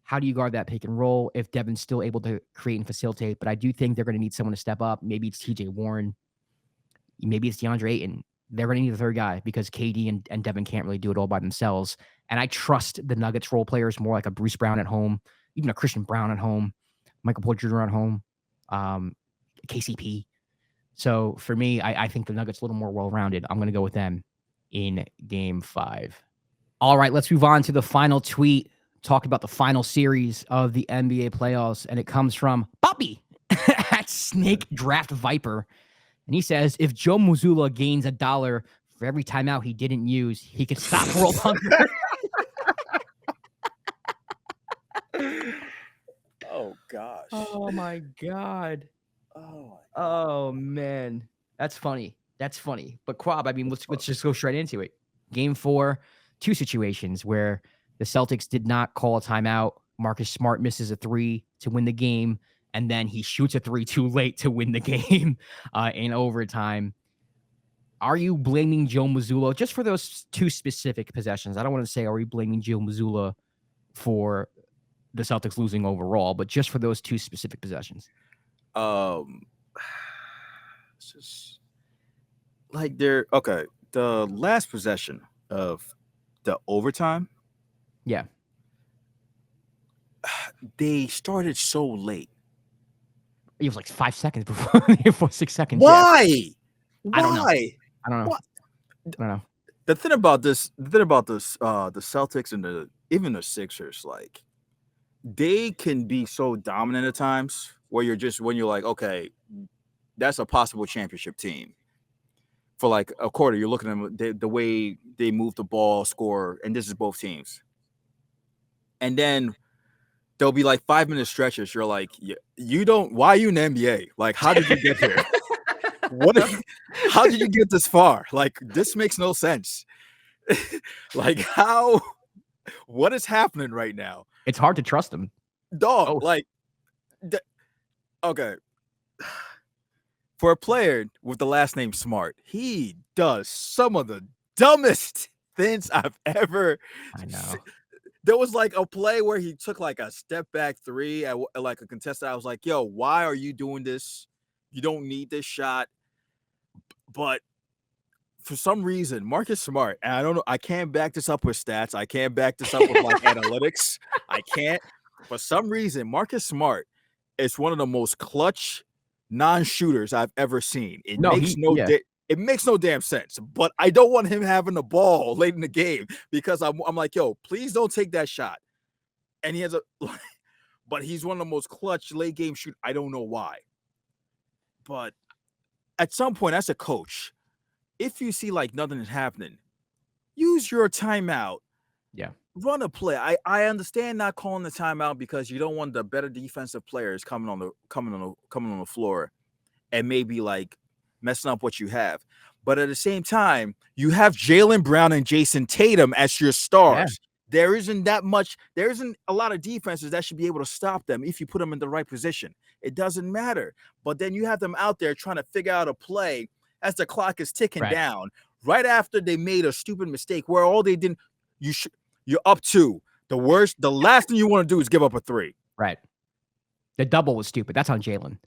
How do you guard that pick and roll if Devin's still able to create and facilitate? But I do think they're going to need someone to step up. Maybe it's TJ Warren. Maybe it's DeAndre Ayton. They're going to need a third guy because KD and Devin can't really do it all by themselves. And I trust the Nuggets role players more like a Bruce Brown at home, even a Christian Brown at home, Michael Porter Jr. at home, KCP. So for me, I think the Nuggets a little more well-rounded. I'm going to go with them in Game 5. All right, let's move on to the final tweet. Talk about the final series of the NBA playoffs. And it comes from Bobby at Snake Draft Viper. And he says, if Joe Mazzulla gains $1 for every timeout he didn't use, he could stop world hunger. Oh gosh. Oh my God. Oh. Oh man. That's funny. But Kwab, I mean, let's just go straight into it. Game 4, 2 situations where the Celtics did not call a timeout. Marcus Smart misses a 3 to win the game. And then he shoots a 3 too late to win the game in overtime. Are you blaming Joe Mazzulla just for those 2 specific possessions? I don't want to say, are we blaming Joe Mazzulla for the Celtics losing overall, but just for those 2 specific possessions? It's just like the last possession of the overtime. Yeah. They started so late. It was like 5 seconds before 6 seconds. Why? Yeah. Why? I don't know. What? I don't know. The thing about the Celtics and even the Sixers, like they can be so dominant at times where when you're like, okay, that's a possible championship team. For like a quarter, you're looking at them, the way they move the ball, score, and this is both teams. And then there'll be like 5-minute stretches. You're like, why are you in the NBA? Like, how did you get here? How did you get this far? Like, this makes no sense. Like, what is happening right now? It's hard to trust him. Dog, okay. For a player with the last name Smart, he does some of the dumbest things I've ever seen. There was like a play where he took like a step back 3 at like a contestant. I was like, yo, why are you doing this? You don't need this shot. But for some reason, Marcus Smart, and I don't know, I can't back this up with stats. I can't back this up with like analytics. I can't. For some reason, Marcus Smart is one of the most clutch non-shooters I've ever seen. It makes no damn sense. But I don't want him having the ball late in the game because I'm like, yo, please don't take that shot. And he has but he's one of the most clutch late game shoot. I don't know why. But at some point, as a coach, if you see like nothing is happening, use your timeout Yeah. Run a play. I understand not calling the timeout because you don't want the better defensive players coming on the floor and maybe like messing up what you have. But at the same time, you have Jaylen Brown and Jason Tatum as your stars. There isn't a lot of defenses that should be able to stop them if you put them in the right position. It doesn't matter. But then you have them out there trying to figure out a play as the clock is ticking down right after they made a stupid mistake where all they didn't, you're up 2. The last thing you want to do is give up a 3. Right. The double was stupid. That's on Jaylen.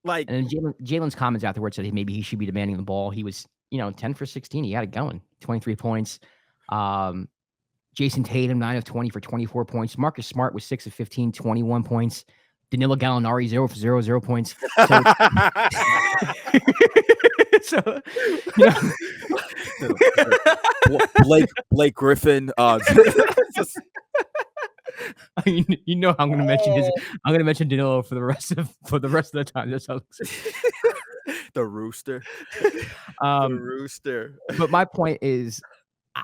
Like, and then Jalen's comments afterwards said maybe he should be demanding the ball. He was, 10 for 16. He had it going. 23 points. Jason Tatum, 9 of 20 for 24 points. Marcus Smart was 6 of 15, 21 points. Danilo Gallinari, 0 for 0 points. So, Blake Griffin. You know I'm going to mention I'm going to mention Danilo for the rest of the time. That's how the rooster. The rooster. But my point is,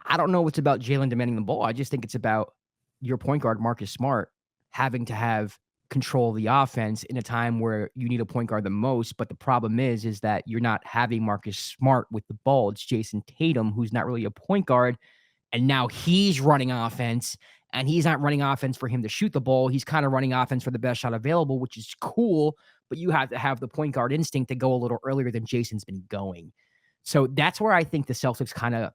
I don't know what's about Jaylen demanding the ball. I just think it's about your point guard Marcus Smart having to have control of the offense in a time where you need a point guard the most. But the problem is that you're not having Marcus Smart with the ball. It's Jason Tatum, who's not really a point guard, and now he's running offense. And he's not running offense for him to shoot the ball. He's kind of running offense for the best shot available, which is cool. But you have to have the point guard instinct to go a little earlier than Jason's been going. So that's where I think the Celtics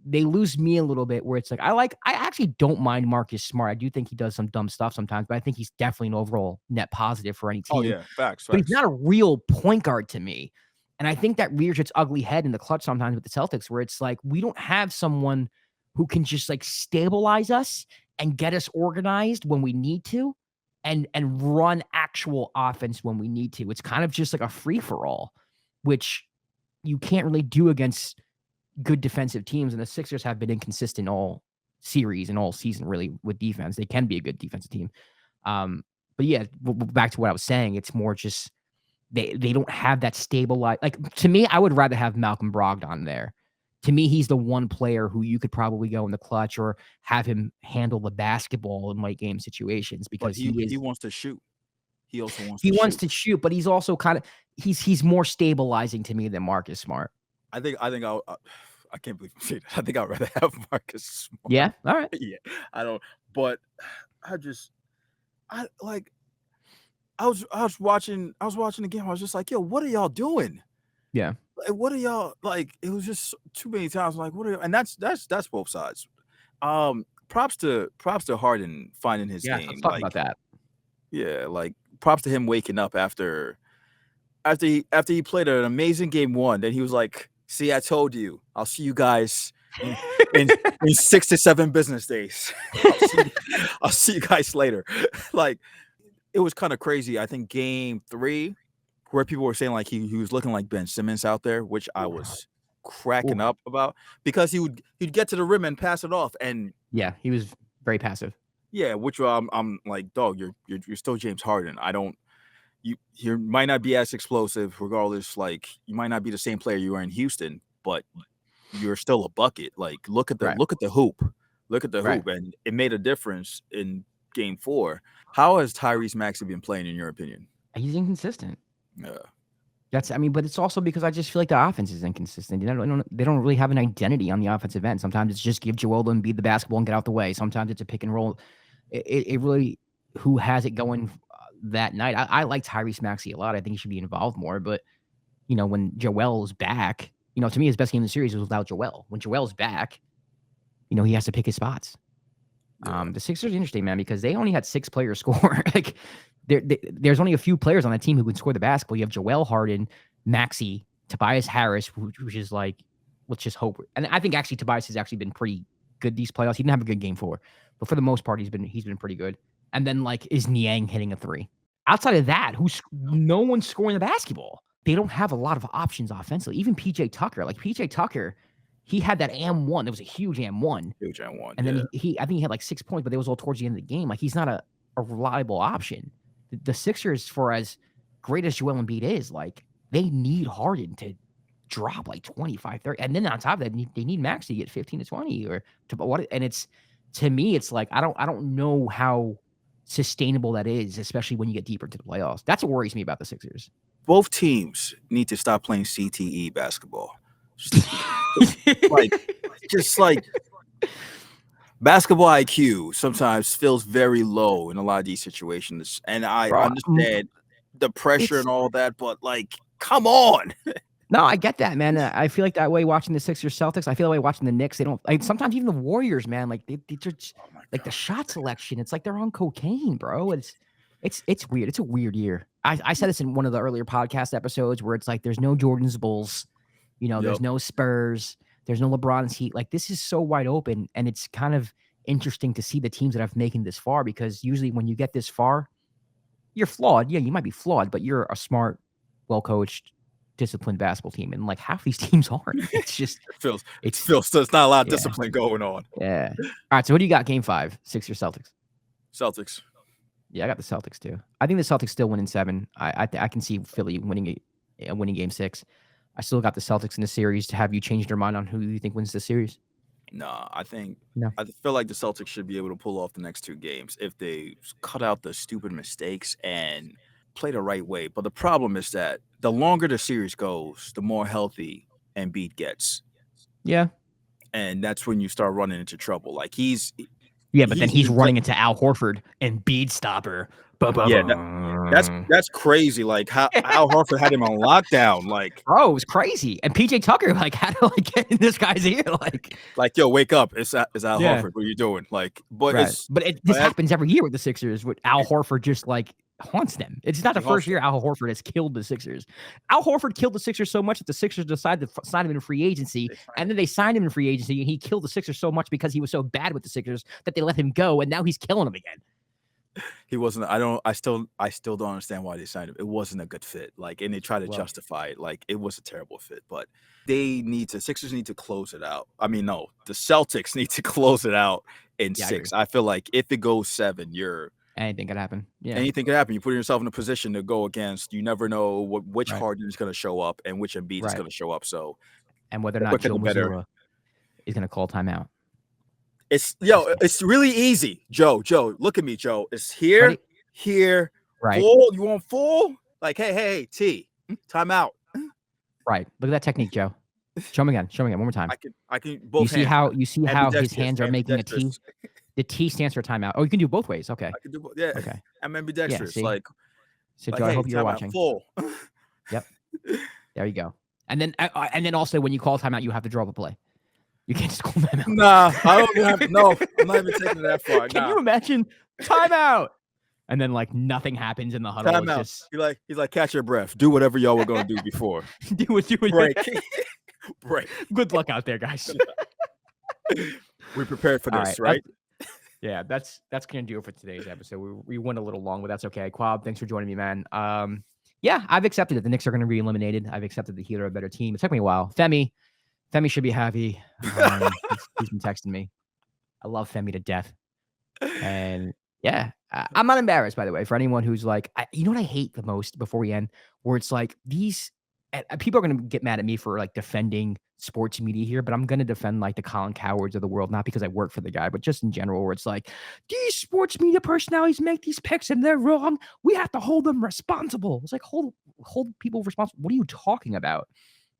they lose me a little bit, where it's like, I actually don't mind Marcus Smart. I do think he does some dumb stuff sometimes, but I think he's definitely an overall net positive for any team. Oh, yeah. Facts. But he's not a real point guard to me. And I think that rears its ugly head in the clutch sometimes with the Celtics, where it's like, we don't have someone who can just like stabilize us and get us organized when we need to and run actual offense when we need to. It's kind of just like a free-for-all, which you can't really do against good defensive teams. And the Sixers have been inconsistent all series and all season, really, with defense. They can be a good defensive team. But yeah, back to what I was saying, it's more just they don't have that stabilized. Like, to me, I would rather have Malcolm Brogdon there. To me, he's the one player who you could probably go in the clutch or have him handle the basketball in late game situations, because he wants to shoot. He also wants to shoot, but he's also kind of he's more stabilizing to me than Marcus Smart. I can't believe I'm saying that. I think I'd rather have Marcus Smart. Yeah, all right. Yeah, I don't. But I was watching the game. I was just like, yo, what are y'all doing? Yeah. Like, what are y'all like? It was just too many times. Like, what are y'all? And that's both sides. Props to Harden finding his game. Let's talk about that. Yeah, like props to him waking up after he played an amazing game 1. Then he was like, "See, I told you. I'll see you guys in 6 to 7 business days. I'll see you guys later." Like, it was kind of crazy. I think game 3, where people were saying like he was looking like Ben Simmons out there, which I was cracking up about, because he'd get to the rim and pass it off, and yeah, he was very passive. Yeah, which I'm like, dog, you're still James Harden. You might not be as explosive, regardless. Like, you might not be the same player you were in Houston, but you're still a bucket. Like, look at the hoop, hoop, and it made a difference in game 4. How has Tyrese Maxey been playing, in your opinion? He's inconsistent. Yeah. But it's also because I just feel like the offense is inconsistent. They don't really have an identity on the offensive end. Sometimes it's just give Joel Embiid the basketball and get out the way. Sometimes it's a pick and roll. It really, who has it going that night? I like Tyrese Maxey a lot. I think he should be involved more. But when Joel's back, to me his best game in the series was without Joel. When Joel's back, he has to pick his spots. Yeah. The Sixers are interesting, man, because they only had 6 players score. Like, there's only a few players on that team who can score the basketball. You have Joel, Harden, Maxey, Tobias Harris, which is like, let's just hope. And I think actually Tobias has actually been pretty good these playoffs. He didn't have a good game 4, but for the most part, he's been pretty good. And then like, is Niang hitting a 3? Outside of that, no one's scoring the basketball. They don't have a lot of options offensively. Even PJ Tucker, he had that AM1. There was a huge AM1. And then I think he had like 6 points, but it was all towards the end of the game. Like, he's not a reliable option. The Sixers, for as great as Joel Embiid is, like, they need Harden to drop like 25, 30. And then on top of that, they need Max to get 15 to 20 or to what. And it's, to me, it's like, I don't know how sustainable that is, especially when you get deeper into the playoffs. That's what worries me about the Sixers. Both teams need to stop playing CTE basketball. Just like basketball IQ sometimes feels very low in a lot of these situations. And I understand the pressure and all that, but like, come on. No, I get that, man. I feel like that way watching the Sixers-Celtics. I feel that way watching the Knicks. They don't like, sometimes even the Warriors, man. Like they just like the shot selection. It's like they're on cocaine, bro. It's weird. It's a weird year. I said this in one of the earlier podcast episodes where it's like there's no Jordan's Bulls, there's no Spurs, there's no LeBron's Heat. Like this is so wide open, and it's kind of interesting to see the teams that have making this far, because usually when you get this far, you're flawed. Yeah, you might be flawed, but you're a smart, well-coached, disciplined basketball team, and like half these teams aren't. It's just it's not a lot of discipline going on. Yeah. All right. So what do you got? Game 5, Sixers Celtics. Celtics. Yeah, I got the Celtics too. I think the Celtics still win in 7. I can see Philly winning Game 6. I still got the Celtics in the series. Have you changed your mind on who you think wins the series? No, I feel like the Celtics should be able to pull off the next 2 games if they cut out the stupid mistakes and play the right way. But the problem is that the longer the series goes, the more healthy Embiid gets. Yeah. And that's when you start running into trouble. Like but then he's running into Al Horford and Embiid stopper. That's crazy. Like how Al Horford had him on lockdown. Like, bro, it was crazy. And PJ Tucker like had to like get in this guy's ear. Like yo, wake up! It's Al Horford. What are you doing? Like, but this happens every year with the Sixers. With Al Horford just like haunts them. It's not the first year Al Horford has killed the Sixers. Al Horford killed the Sixers so much that the Sixers decided to sign him in free agency, and then they signed him in free agency, and he killed the Sixers so much because he was so bad with the Sixers that they let him go, and now he's killing them again. He wasn't. I still don't understand why they signed him. It wasn't a good fit. Like, and they try to justify it. Like, it was a terrible fit. But Sixers need to close it out. I mean, no, the Celtics need to close it out in 6. I feel like if it goes 7, anything could happen. Yeah, anything could happen. You put yourself in a position to go against. You never know which Harden is going to show up and which Embiid is going to show up. So, and whether or not Joe Mazzulla is going to call timeout. It's really easy. Joe, look at me, Joe. It's here, right. Full. You want full? Like, hey, T, timeout. Right. Look at that technique, Joe. Show me again. One more time. I can both. You see how his hands are making a T. The T stands for timeout. Oh, you can do both ways. Okay. I can do both. Yeah. Okay. I'm ambidextrous. So Joe, I hope you're watching. Full. Yep. There you go. And then also when you call timeout, you have to draw up a play. You can't just call timeout. Nah, I don't have. No, I'm not even taking it that far. Can you imagine timeout? And then like nothing happens in the huddle. Timeout. Just... He's like, catch your breath. Do whatever y'all were gonna do before. do it. Break. Good luck out there, guys. We prepared for this, right? Yeah, that's gonna do it for today's episode. We went a little long, but that's okay. Kwab, thanks for joining me, man. Yeah, I've accepted it. The Knicks are gonna be eliminated. I've accepted the Heat are a better team. It took me a while. Femi should be happy. He's been texting me. I love Femi to death. And yeah, I'm not embarrassed, by the way, for anyone who's like, you know what I hate the most before we end, where it's like people are going to get mad at me for like defending sports media here, but I'm going to defend like the Colin Cowards of the world, not because I work for the guy, but just in general, where it's like, these sports media personalities make these picks and they're wrong. We have to hold them responsible. It's like, hold people responsible. What are you talking about?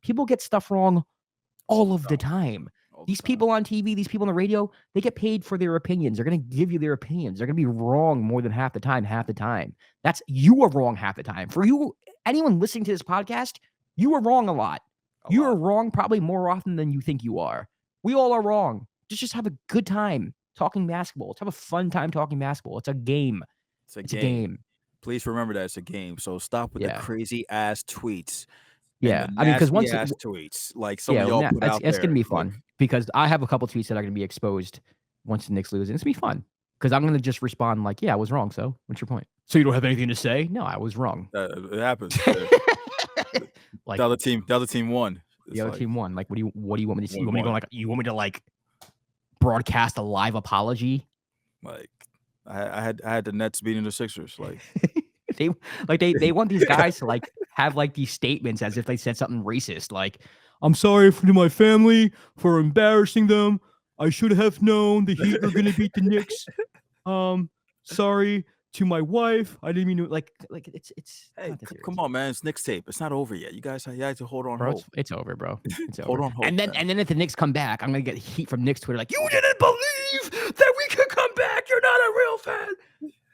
People get stuff wrong all of the time. These people on TV, these people on the radio, they get paid for their opinions. They're going to give you their opinions. They're going to be wrong more than half the time. You are wrong half the time. For you, anyone listening to this podcast, you are wrong a lot. You are wrong probably more often than you think you are. We all are wrong. Just have a good time talking basketball. Let's have a fun time talking basketball. It's a game. It's a game. Please remember that it's a game. So stop with the crazy ass tweets. Yeah, I mean, because once tweets like some of y'all put out there, it's gonna be fun because I have a couple tweets that are gonna be exposed once the Knicks lose, and it's gonna be fun because I'm gonna just respond like, "Yeah, I was wrong." So, what's your point? So you don't have anything to say? No, I was wrong. It happens. Like the other team won. The other team won. Like, what do you want me to see? You want me to like broadcast a live apology? Like, I had the Nets beating the Sixers. Like. They want these guys to like have like these statements as if they said something racist, like, I'm sorry to my family for embarrassing them. I should have known the Heat were going to beat the Knicks. Sorry to my wife. I didn't mean to like it's. Hey, come on, man. It's Knicks tape. It's not over yet. You guys have to hold on. Bro, hope. it's over, bro. It's over. Hold on, hope, and then if the Knicks come back, I'm gonna get heat from Knicks Twitter like, you didn't believe that we could come back. You're not a real fan.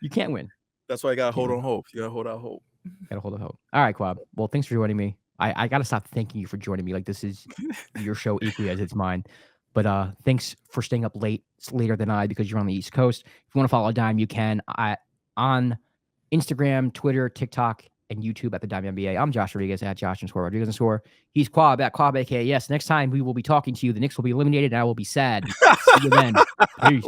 You can't win. That's why I gotta hold on hope. You gotta hold out hope. Gotta hold on hope. All right, Kwab. Well, thanks for joining me. I gotta stop thanking you for joining me. Like this is your show equally as it's mine. But thanks for staying up later than I because you're on the East Coast. If you want to follow Dime, you can on Instagram, Twitter, TikTok, and YouTube at the Dime NBA. I'm Josh Rodriguez at Josh_Rodriguez_. He's Kwab at Kwab, aka yes. Next time we will be talking to you. The Knicks will be eliminated, and I will be sad. See you then. Peace.